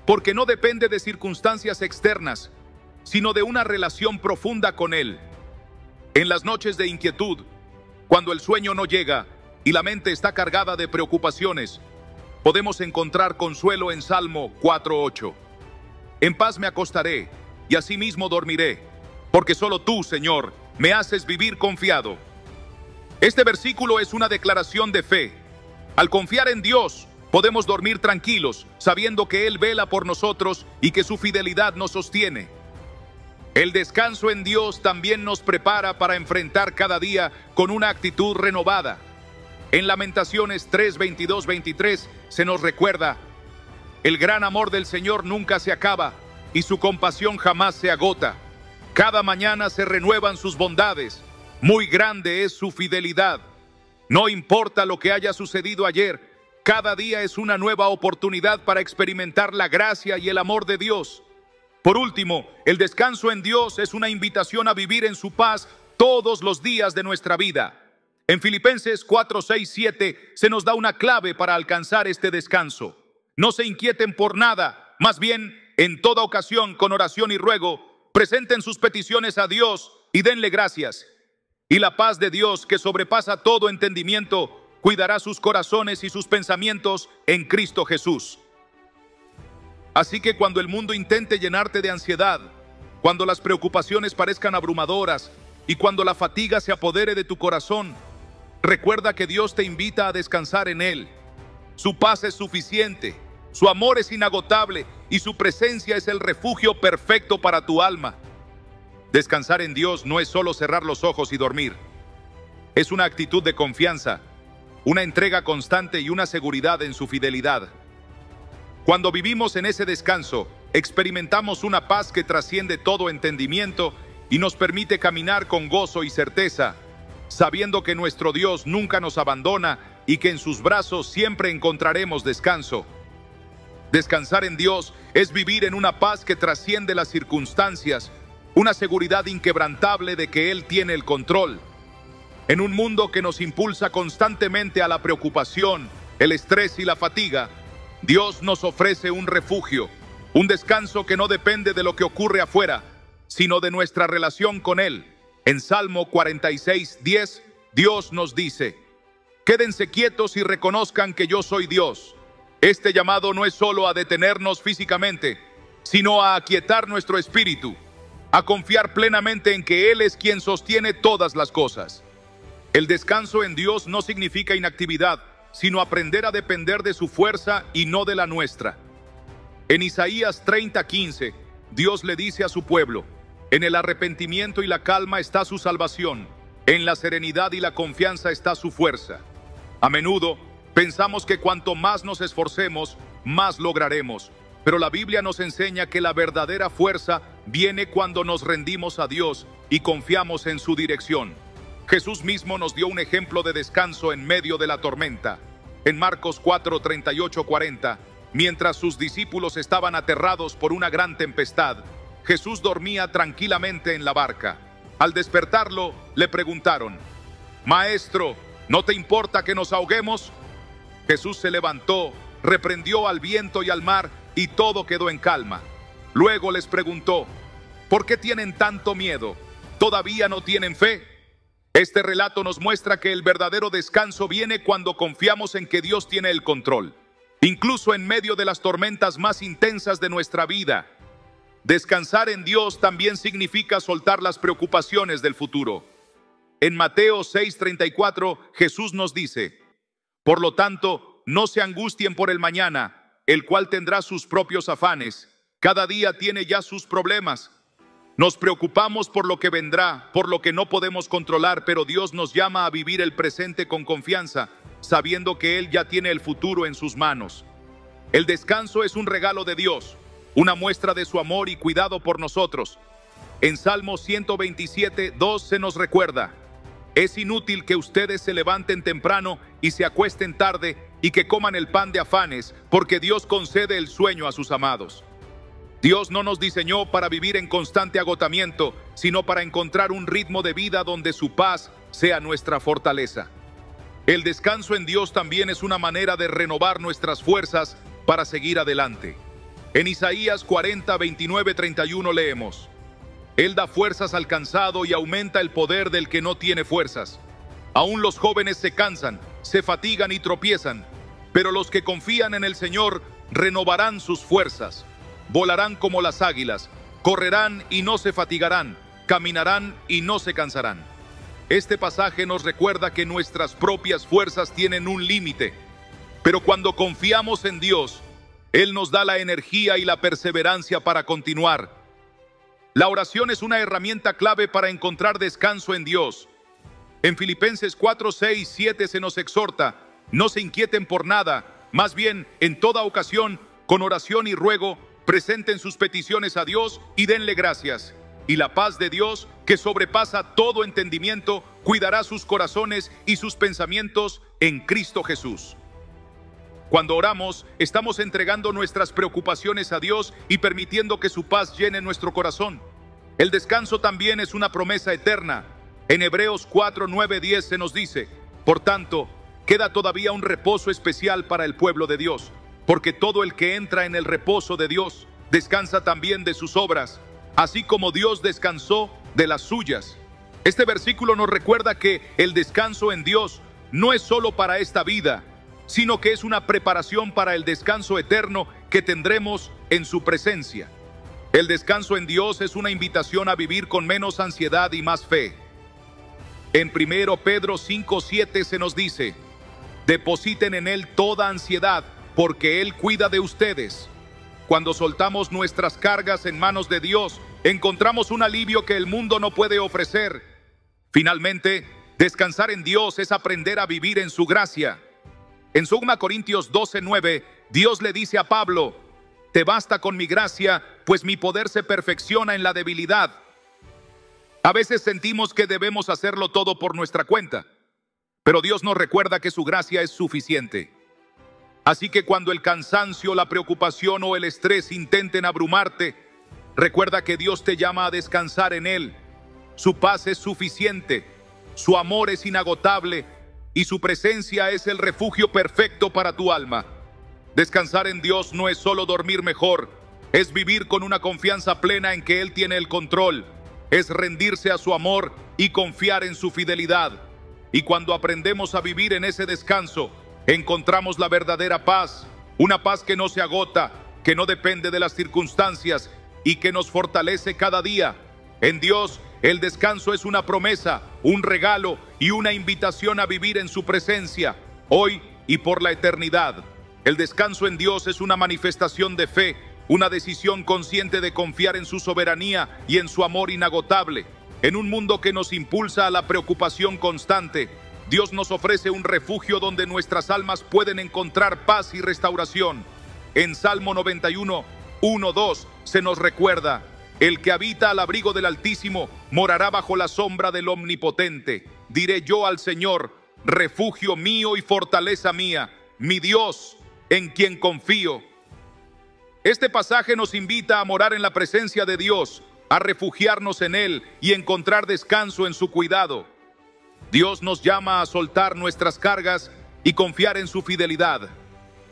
porque no depende de circunstancias externas, sino de una relación profunda con Él. En las noches de inquietud, cuando el sueño no llega y la mente está cargada de preocupaciones, podemos encontrar consuelo en Salmo 4:8. En paz me acostaré y asimismo dormiré, porque solo tú, Señor, me haces vivir confiado. Este versículo es una declaración de fe. Al confiar en Dios, podemos dormir tranquilos, sabiendo que Él vela por nosotros y que su fidelidad nos sostiene. El descanso en Dios también nos prepara para enfrentar cada día con una actitud renovada. En Lamentaciones 3:22-23 se nos recuerda: el gran amor del Señor nunca se acaba y su compasión jamás se agota. Cada mañana se renuevan sus bondades, muy grande es su fidelidad. No importa lo que haya sucedido ayer, cada día es una nueva oportunidad para experimentar la gracia y el amor de Dios. Por último, el descanso en Dios es una invitación a vivir en su paz todos los días de nuestra vida. En Filipenses 4, 6, 7 se nos da una clave para alcanzar este descanso. No se inquieten por nada, más bien, en toda ocasión, con oración y ruego, presenten sus peticiones a Dios y denle gracias. Y la paz de Dios, que sobrepasa todo entendimiento, cuidará sus corazones y sus pensamientos en Cristo Jesús. Así que cuando el mundo intente llenarte de ansiedad, cuando las preocupaciones parezcan abrumadoras y cuando la fatiga se apodere de tu corazón, recuerda que Dios te invita a descansar en Él. Su paz es suficiente, su amor es inagotable y su presencia es el refugio perfecto para tu alma. Descansar en Dios no es solo cerrar los ojos y dormir. Es una actitud de confianza, una entrega constante y una seguridad en su fidelidad. Cuando vivimos en ese descanso, experimentamos una paz que trasciende todo entendimiento y nos permite caminar con gozo y certeza, sabiendo que nuestro Dios nunca nos abandona y que en sus brazos siempre encontraremos descanso. Descansar en Dios es vivir en una paz que trasciende las circunstancias, una seguridad inquebrantable de que Él tiene el control. En un mundo que nos impulsa constantemente a la preocupación, el estrés y la fatiga, Dios nos ofrece un refugio, un descanso que no depende de lo que ocurre afuera, sino de nuestra relación con Él. En Salmo 46, 10, Dios nos dice: quédense quietos y reconozcan que yo soy Dios. Este llamado no es solo a detenernos físicamente, sino a aquietar nuestro espíritu, a confiar plenamente en que Él es quien sostiene todas las cosas. El descanso en Dios no significa inactividad, sino aprender a depender de su fuerza y no de la nuestra. En Isaías 30:15, Dios le dice a su pueblo: en el arrepentimiento y la calma está su salvación, en la serenidad y la confianza está su fuerza. A menudo pensamos que cuanto más nos esforcemos, más lograremos, pero la Biblia nos enseña que la verdadera fuerza viene cuando nos rendimos a Dios y confiamos en su dirección. Jesús mismo nos dio un ejemplo de descanso en medio de la tormenta. En Marcos 4, 38, 40, mientras sus discípulos estaban aterrados por una gran tempestad, Jesús dormía tranquilamente en la barca. Al despertarlo, le preguntaron: Maestro, ¿no te importa que nos ahoguemos? Jesús se levantó, reprendió al viento y al mar, y todo quedó en calma. Luego les preguntó: ¿por qué tienen tanto miedo? ¿Todavía no tienen fe? Este relato nos muestra que el verdadero descanso viene cuando confiamos en que Dios tiene el control, incluso en medio de las tormentas más intensas de nuestra vida. Descansar en Dios también significa soltar las preocupaciones del futuro. En Mateo 6:34, Jesús nos dice: por lo tanto, no se angustien por el mañana, el cual tendrá sus propios afanes. Cada día tiene ya sus problemas. Nos preocupamos por lo que vendrá, por lo que no podemos controlar, pero Dios nos llama a vivir el presente con confianza, sabiendo que Él ya tiene el futuro en sus manos. El descanso es un regalo de Dios, una muestra de su amor y cuidado por nosotros. En Salmo 127, 2 se nos recuerda: es inútil que ustedes se levanten temprano y se acuesten tarde y que coman el pan de afanes, porque Dios concede el sueño a sus amados. Dios no nos diseñó para vivir en constante agotamiento, sino para encontrar un ritmo de vida donde su paz sea nuestra fortaleza. El descanso en Dios también es una manera de renovar nuestras fuerzas para seguir adelante. En Isaías 40, 29, 31 leemos: Él da fuerzas al cansado y aumenta el poder del que no tiene fuerzas. Aún los jóvenes se cansan, se fatigan y tropiezan, pero los que confían en el Señor renovarán sus fuerzas. Volarán como las águilas, correrán y no se fatigarán, caminarán y no se cansarán. Este pasaje nos recuerda que nuestras propias fuerzas tienen un límite, pero cuando confiamos en Dios, Él nos da la energía y la perseverancia para continuar. La oración es una herramienta clave para encontrar descanso en Dios. En Filipenses 4, 6, 7 se nos exhorta: no se inquieten por nada, más bien, en toda ocasión, con oración y ruego, presenten sus peticiones a Dios y denle gracias. Y la paz de Dios, que sobrepasa todo entendimiento, cuidará sus corazones y sus pensamientos en Cristo Jesús. Cuando oramos, estamos entregando nuestras preocupaciones a Dios y permitiendo que su paz llene nuestro corazón. El descanso también es una promesa eterna. En Hebreos 4, 9, 10 se nos dice: por tanto, queda todavía un reposo especial para el pueblo de Dios, porque todo el que entra en el reposo de Dios descansa también de sus obras, así como Dios descansó de las suyas. Este versículo nos recuerda que el descanso en Dios no es solo para esta vida, sino que es una preparación para el descanso eterno que tendremos en su presencia. El descanso en Dios es una invitación a vivir con menos ansiedad y más fe. En 1 Pedro 5:7 se nos dice: depositen en Él toda ansiedad, porque Él cuida de ustedes. Cuando soltamos nuestras cargas en manos de Dios, encontramos un alivio que el mundo no puede ofrecer. Finalmente, descansar en Dios es aprender a vivir en su gracia. En 2 Corintios 12:9, Dios le dice a Pablo: te basta con mi gracia, pues mi poder se perfecciona en la debilidad. A veces sentimos que debemos hacerlo todo por nuestra cuenta, pero Dios nos recuerda que su gracia es suficiente. Así que cuando el cansancio, la preocupación o el estrés intenten abrumarte, recuerda que Dios te llama a descansar en Él. Su paz es suficiente, su amor es inagotable y su presencia es el refugio perfecto para tu alma. Descansar en Dios no es solo dormir mejor, es vivir con una confianza plena en que Él tiene el control, es rendirse a su amor y confiar en su fidelidad. Y cuando aprendemos a vivir en ese descanso, encontramos la verdadera paz, una paz que no se agota, que no depende de las circunstancias y que nos fortalece cada día. En Dios, el descanso es una promesa, un regalo y una invitación a vivir en su presencia, hoy y por la eternidad. El descanso en Dios es una manifestación de fe, una decisión consciente de confiar en su soberanía y en su amor inagotable. En un mundo que nos impulsa a la preocupación constante, Dios nos ofrece un refugio donde nuestras almas pueden encontrar paz y restauración. En Salmo 91, 1, 2 se nos recuerda: el que habita al abrigo del Altísimo morará bajo la sombra del Omnipotente. Diré yo al Señor: refugio mío y fortaleza mía, mi Dios, en quien confío. Este pasaje nos invita a morar en la presencia de Dios, a refugiarnos en Él y encontrar descanso en su cuidado. Dios nos llama a soltar nuestras cargas y confiar en su fidelidad.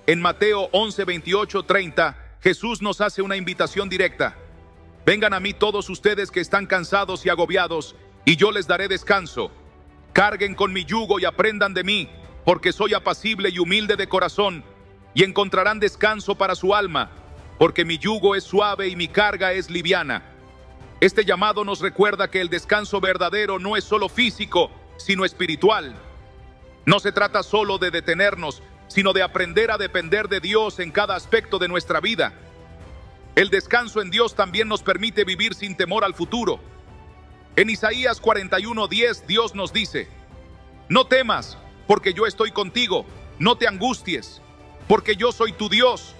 En Mateo 11, 28, 30, Jesús nos hace una invitación directa: vengan a mí todos ustedes que están cansados y agobiados, y yo les daré descanso. Carguen con mi yugo y aprendan de mí, porque soy apacible y humilde de corazón, y encontrarán descanso para su alma, porque mi yugo es suave y mi carga es liviana. Este llamado nos recuerda que el descanso verdadero no es solo físico, sino espiritual. No se trata solo de detenernos, sino de aprender a depender de Dios en cada aspecto de nuestra vida. El descanso en Dios también nos permite vivir sin temor al futuro. En Isaías 41:10, Dios nos dice: no temas, porque yo estoy contigo, no te angusties, porque yo soy tu Dios.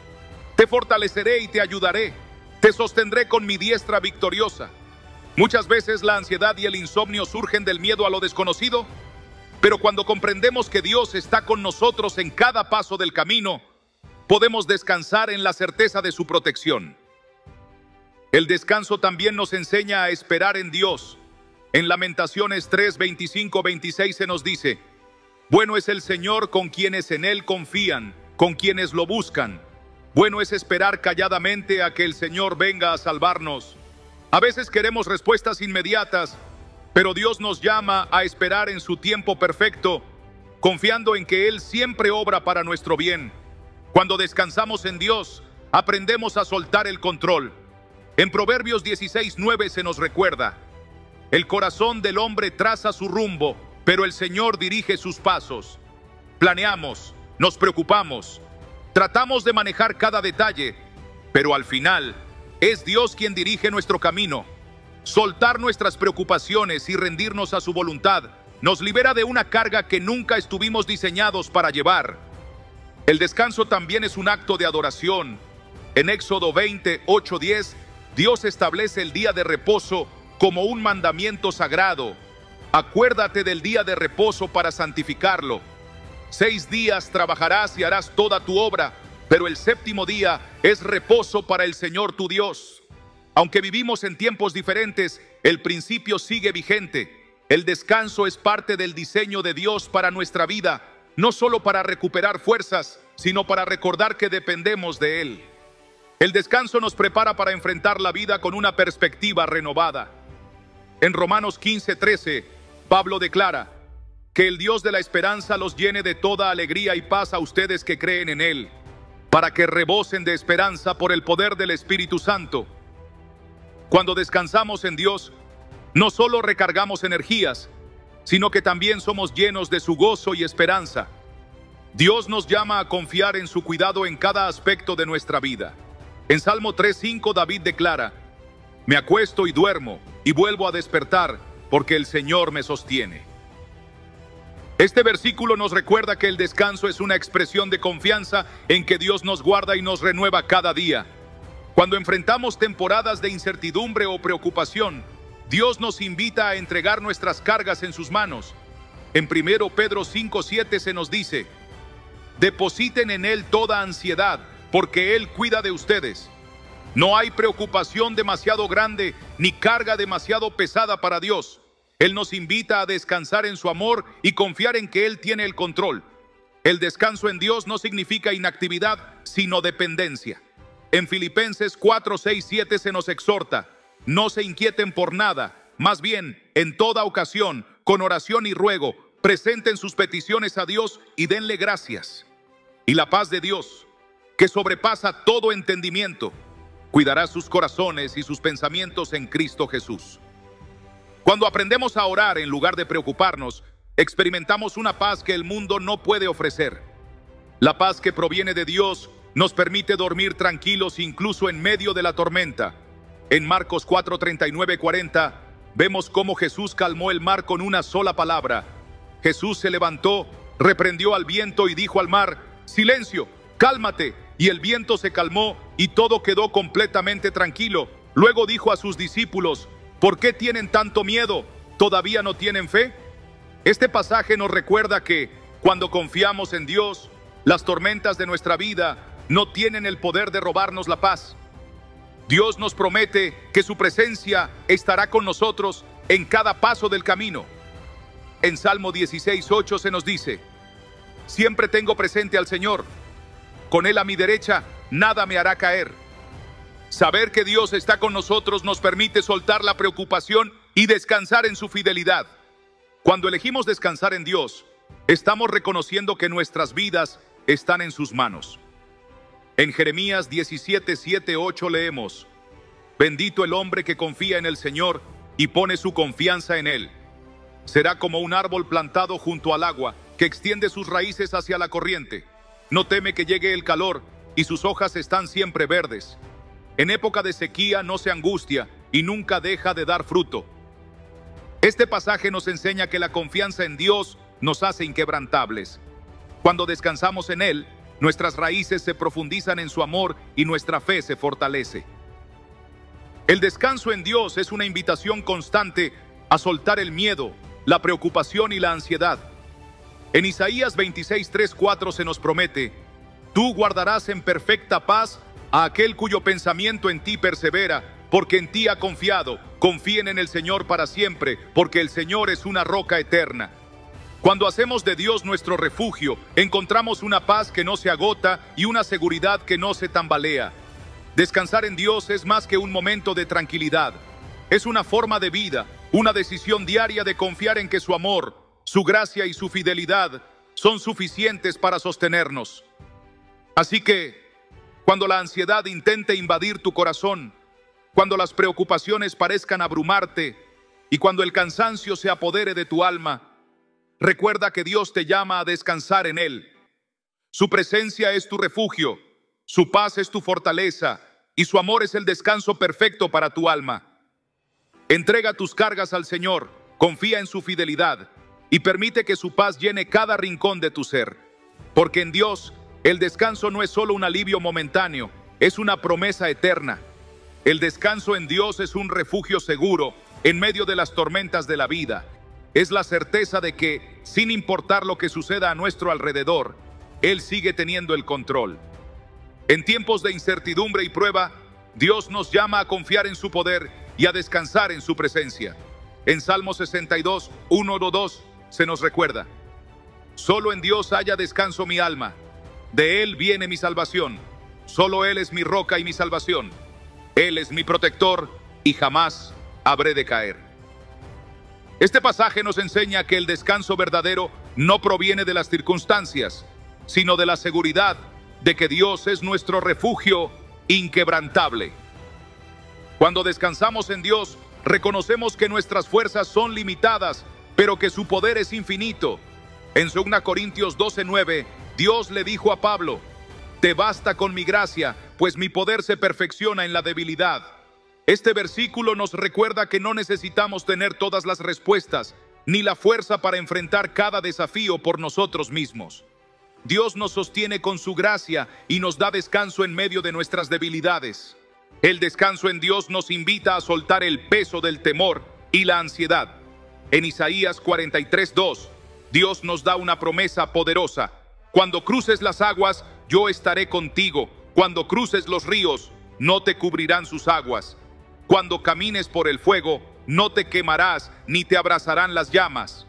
Te fortaleceré y te ayudaré, te sostendré con mi diestra victoriosa. Muchas veces la ansiedad y el insomnio surgen del miedo a lo desconocido, pero cuando comprendemos que Dios está con nosotros en cada paso del camino, podemos descansar en la certeza de su protección. El descanso también nos enseña a esperar en Dios. En Lamentaciones 3, 25, 26 se nos dice: bueno es el Señor con quienes en Él confían, con quienes lo buscan. Bueno es esperar calladamente a que el Señor venga a salvarnos. A veces queremos respuestas inmediatas, pero Dios nos llama a esperar en su tiempo perfecto, confiando en que Él siempre obra para nuestro bien. Cuando descansamos en Dios, aprendemos a soltar el control. En Proverbios 16:9 se nos recuerda: el corazón del hombre traza su rumbo, pero el Señor dirige sus pasos. Planeamos, nos preocupamos, tratamos de manejar cada detalle, pero al final es Dios quien dirige nuestro camino. Soltar nuestras preocupaciones y rendirnos a su voluntad nos libera de una carga que nunca estuvimos diseñados para llevar. El descanso también es un acto de adoración. En Éxodo 20, 8, 10, Dios establece el día de reposo como un mandamiento sagrado. Acuérdate del día de reposo para santificarlo. 6 días trabajarás y harás toda tu obra, pero el séptimo día es reposo para el Señor tu Dios. Aunque vivimos en tiempos diferentes, el principio sigue vigente. El descanso es parte del diseño de Dios para nuestra vida, no solo para recuperar fuerzas, sino para recordar que dependemos de Él. El descanso nos prepara para enfrentar la vida con una perspectiva renovada. En Romanos 15:13, Pablo declara: que el Dios de la esperanza los llene de toda alegría y paz a ustedes que creen en Él, para que rebosen de esperanza por el poder del Espíritu Santo. Cuando descansamos en Dios, no solo recargamos energías, sino que también somos llenos de su gozo y esperanza. Dios nos llama a confiar en su cuidado en cada aspecto de nuestra vida. En Salmo 3:5 David declara: me acuesto y duermo, y vuelvo a despertar, porque el Señor me sostiene. Este versículo nos recuerda que el descanso es una expresión de confianza en que Dios nos guarda y nos renueva cada día. Cuando enfrentamos temporadas de incertidumbre o preocupación, Dios nos invita a entregar nuestras cargas en sus manos. En 1 Pedro 5:7 se nos dice: depositen en Él toda ansiedad, porque Él cuida de ustedes. No hay preocupación demasiado grande ni carga demasiado pesada para Dios. Él nos invita a descansar en su amor y confiar en que Él tiene el control. El descanso en Dios no significa inactividad, sino dependencia. En Filipenses 4:6-7 se nos exhorta: no se inquieten por nada, más bien, en toda ocasión, con oración y ruego, presenten sus peticiones a Dios y denle gracias. Y la paz de Dios, que sobrepasa todo entendimiento, cuidará sus corazones y sus pensamientos en Cristo Jesús. Cuando aprendemos a orar en lugar de preocuparnos, experimentamos una paz que el mundo no puede ofrecer. La paz que proviene de Dios nos permite dormir tranquilos incluso en medio de la tormenta. En Marcos 4:39-40 vemos cómo Jesús calmó el mar con una sola palabra. Jesús se levantó, reprendió al viento y dijo al mar: silencio, cálmate. Y el viento se calmó y todo quedó completamente tranquilo. Luego dijo a sus discípulos: ¿por qué tienen tanto miedo? ¿Todavía no tienen fe? Este pasaje nos recuerda que, cuando confiamos en Dios, las tormentas de nuestra vida no tienen el poder de robarnos la paz. Dios nos promete que su presencia estará con nosotros en cada paso del camino. En Salmo 16:8 se nos dice: siempre tengo presente al Señor. Con Él a mi derecha, nada me hará caer. Saber que Dios está con nosotros nos permite soltar la preocupación y descansar en su fidelidad. Cuando elegimos descansar en Dios, estamos reconociendo que nuestras vidas están en sus manos. En Jeremías 17:7-8 leemos: bendito el hombre que confía en el Señor y pone su confianza en Él. Será como un árbol plantado junto al agua, que extiende sus raíces hacia la corriente. No teme que llegue el calor, y sus hojas están siempre verdes. En época de sequía no se angustia y nunca deja de dar fruto. Este pasaje nos enseña que la confianza en Dios nos hace inquebrantables. Cuando descansamos en Él, nuestras raíces se profundizan en su amor y nuestra fe se fortalece. El descanso en Dios es una invitación constante a soltar el miedo, la preocupación y la ansiedad. En Isaías 26:3-4 se nos promete: tú guardarás en perfecta paz a aquel cuyo pensamiento en ti persevera, porque en ti ha confiado. Confíen en el Señor para siempre, porque el Señor es una roca eterna. Cuando hacemos de Dios nuestro refugio, encontramos una paz que no se agota y una seguridad que no se tambalea. Descansar en Dios es más que un momento de tranquilidad. Es una forma de vida, una decisión diaria de confiar en que su amor, su gracia y su fidelidad son suficientes para sostenernos. Así que, cuando la ansiedad intente invadir tu corazón, cuando las preocupaciones parezcan abrumarte y cuando el cansancio se apodere de tu alma, recuerda que Dios te llama a descansar en Él. Su presencia es tu refugio, su paz es tu fortaleza y su amor es el descanso perfecto para tu alma. Entrega tus cargas al Señor, confía en su fidelidad y permite que su paz llene cada rincón de tu ser. Porque en Dios, el descanso no es solo un alivio momentáneo, es una promesa eterna. El descanso en Dios es un refugio seguro en medio de las tormentas de la vida. Es la certeza de que, sin importar lo que suceda a nuestro alrededor, Él sigue teniendo el control. En tiempos de incertidumbre y prueba, Dios nos llama a confiar en su poder y a descansar en su presencia. En Salmo 62, 1-2 se nos recuerda: solo en Dios haya descanso mi alma, de Él viene mi salvación. Solo Él es mi roca y mi salvación. Él es mi protector y jamás habré de caer. Este pasaje nos enseña que el descanso verdadero no proviene de las circunstancias, sino de la seguridad de que Dios es nuestro refugio inquebrantable. Cuando descansamos en Dios, reconocemos que nuestras fuerzas son limitadas, pero que su poder es infinito. En 2 Corintios 12:9, Dios le dijo a Pablo: te basta con mi gracia, pues mi poder se perfecciona en la debilidad. Este versículo nos recuerda que no necesitamos tener todas las respuestas, ni la fuerza para enfrentar cada desafío por nosotros mismos. Dios nos sostiene con su gracia y nos da descanso en medio de nuestras debilidades. El descanso en Dios nos invita a soltar el peso del temor y la ansiedad. En Isaías 43:2, Dios nos da una promesa poderosa: cuando cruces las aguas, yo estaré contigo. Cuando cruces los ríos, no te cubrirán sus aguas. Cuando camines por el fuego, no te quemarás ni te abrazarán las llamas.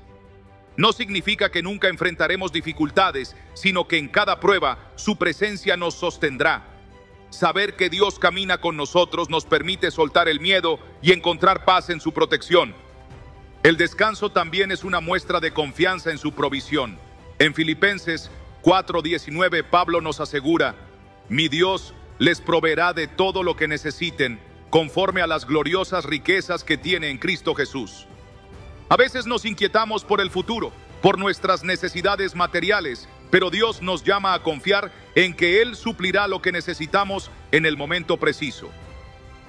No significa que nunca enfrentaremos dificultades, sino que en cada prueba su presencia nos sostendrá. Saber que Dios camina con nosotros nos permite soltar el miedo y encontrar paz en su protección. El descanso también es una muestra de confianza en su provisión. En Filipenses 4:19, Pablo nos asegura: mi Dios les proveerá de todo lo que necesiten, conforme a las gloriosas riquezas que tiene en Cristo Jesús. A veces nos inquietamos por el futuro, por nuestras necesidades materiales, pero Dios nos llama a confiar en que Él suplirá lo que necesitamos en el momento preciso.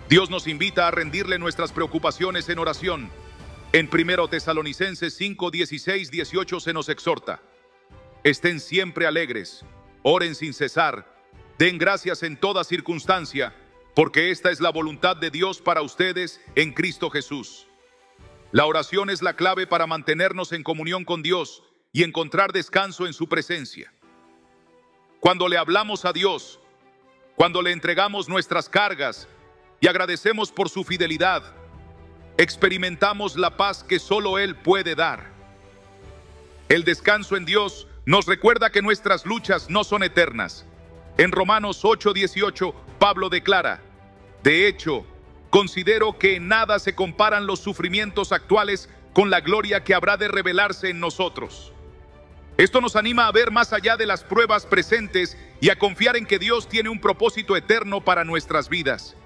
Dios nos invita a rendirle nuestras preocupaciones en oración. En 1 Tesalonicenses 5:16-18 se nos exhorta: estén siempre alegres, oren sin cesar, den gracias en toda circunstancia, porque esta es la voluntad de Dios para ustedes en Cristo Jesús. La oración es la clave para mantenernos en comunión con Dios y encontrar descanso en su presencia. Cuando le hablamos a Dios, cuando le entregamos nuestras cargas y agradecemos por su fidelidad, experimentamos la paz que solo Él puede dar. El descanso en Dios nos recuerda que nuestras luchas no son eternas. En Romanos 8:18, Pablo declara: de hecho, considero que en nada se comparan los sufrimientos actuales con la gloria que habrá de revelarse en nosotros. Esto nos anima a ver más allá de las pruebas presentes y a confiar en que Dios tiene un propósito eterno para nuestras vidas.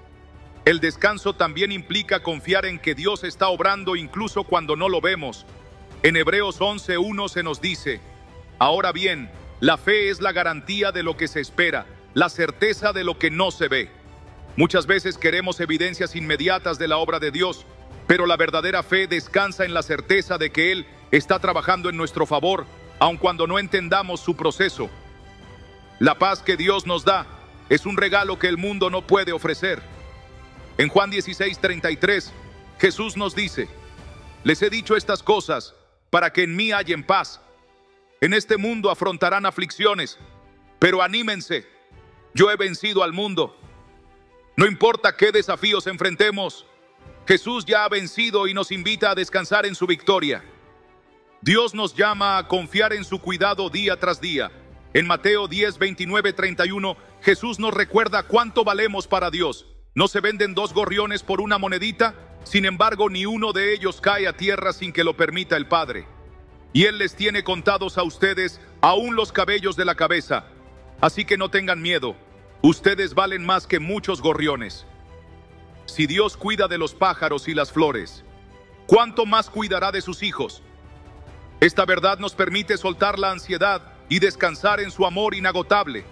El descanso también implica confiar en que Dios está obrando incluso cuando no lo vemos. En Hebreos 11:1 se nos dice: ahora bien, la fe es la garantía de lo que se espera, la certeza de lo que no se ve. Muchas veces queremos evidencias inmediatas de la obra de Dios, pero la verdadera fe descansa en la certeza de que Él está trabajando en nuestro favor, aun cuando no entendamos su proceso. La paz que Dios nos da es un regalo que el mundo no puede ofrecer. En Juan 16:33, Jesús nos dice: les he dicho estas cosas para que en mí hallen paz. En este mundo afrontarán aflicciones, pero anímense, yo he vencido al mundo. No importa qué desafíos enfrentemos, Jesús ya ha vencido y nos invita a descansar en su victoria. Dios nos llama a confiar en su cuidado día tras día. En Mateo 10:29-31, Jesús nos recuerda cuánto valemos para Dios. No se venden 2 gorriones por una monedita, sin embargo, ni uno de ellos cae a tierra sin que lo permita el Padre. Y Él les tiene contados a ustedes aún los cabellos de la cabeza. Así que no tengan miedo, ustedes valen más que muchos gorriones. Si Dios cuida de los pájaros y las flores, ¿cuánto más cuidará de sus hijos? Esta verdad nos permite soltar la ansiedad y descansar en su amor inagotable.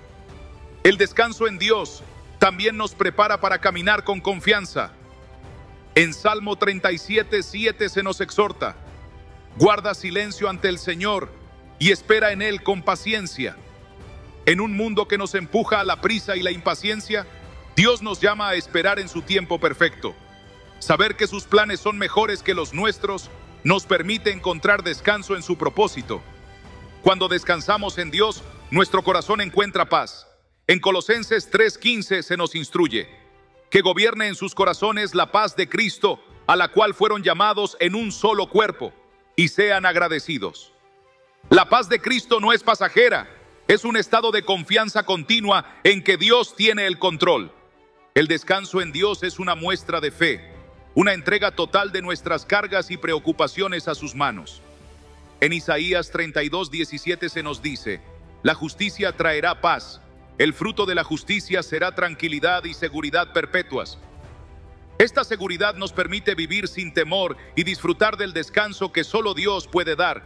El descanso en Dios también nos prepara para caminar con confianza. En Salmo 37:7 se nos exhorta: guarda silencio ante el Señor y espera en Él con paciencia. En un mundo que nos empuja a la prisa y la impaciencia, Dios nos llama a esperar en su tiempo perfecto. Saber que sus planes son mejores que los nuestros nos permite encontrar descanso en su propósito. Cuando descansamos en Dios, nuestro corazón encuentra paz. En Colosenses 3:15 se nos instruye que gobierne en sus corazones la paz de Cristo, a la cual fueron llamados en un solo cuerpo, y sean agradecidos. La paz de Cristo no es pasajera, es un estado de confianza continua en que Dios tiene el control. El descanso en Dios es una muestra de fe, una entrega total de nuestras cargas y preocupaciones a sus manos. En Isaías 32:17 se nos dice: la justicia traerá paz, el fruto de la justicia será tranquilidad y seguridad perpetuas. Esta seguridad nos permite vivir sin temor y disfrutar del descanso que solo Dios puede dar.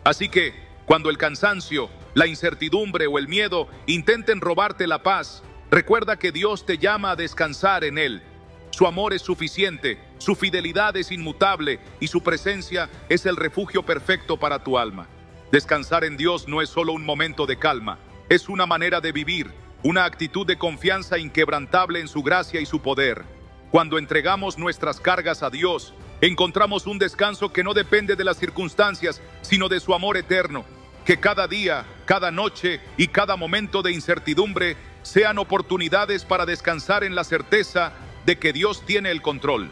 Así que, cuando el cansancio, la incertidumbre o el miedo intenten robarte la paz, recuerda que Dios te llama a descansar en Él. Su amor es suficiente, su fidelidad es inmutable y su presencia es el refugio perfecto para tu alma. Descansar en Dios no es solo un momento de calma, es una manera de vivir, una actitud de confianza inquebrantable en su gracia y su poder. Cuando entregamos nuestras cargas a Dios, encontramos un descanso que no depende de las circunstancias, sino de su amor eterno. Que cada día, cada noche y cada momento de incertidumbre sean oportunidades para descansar en la certeza de que Dios tiene el control.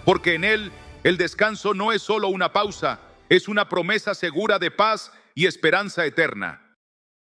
Porque en Él, el descanso no es solo una pausa, es una promesa segura de paz y esperanza eterna.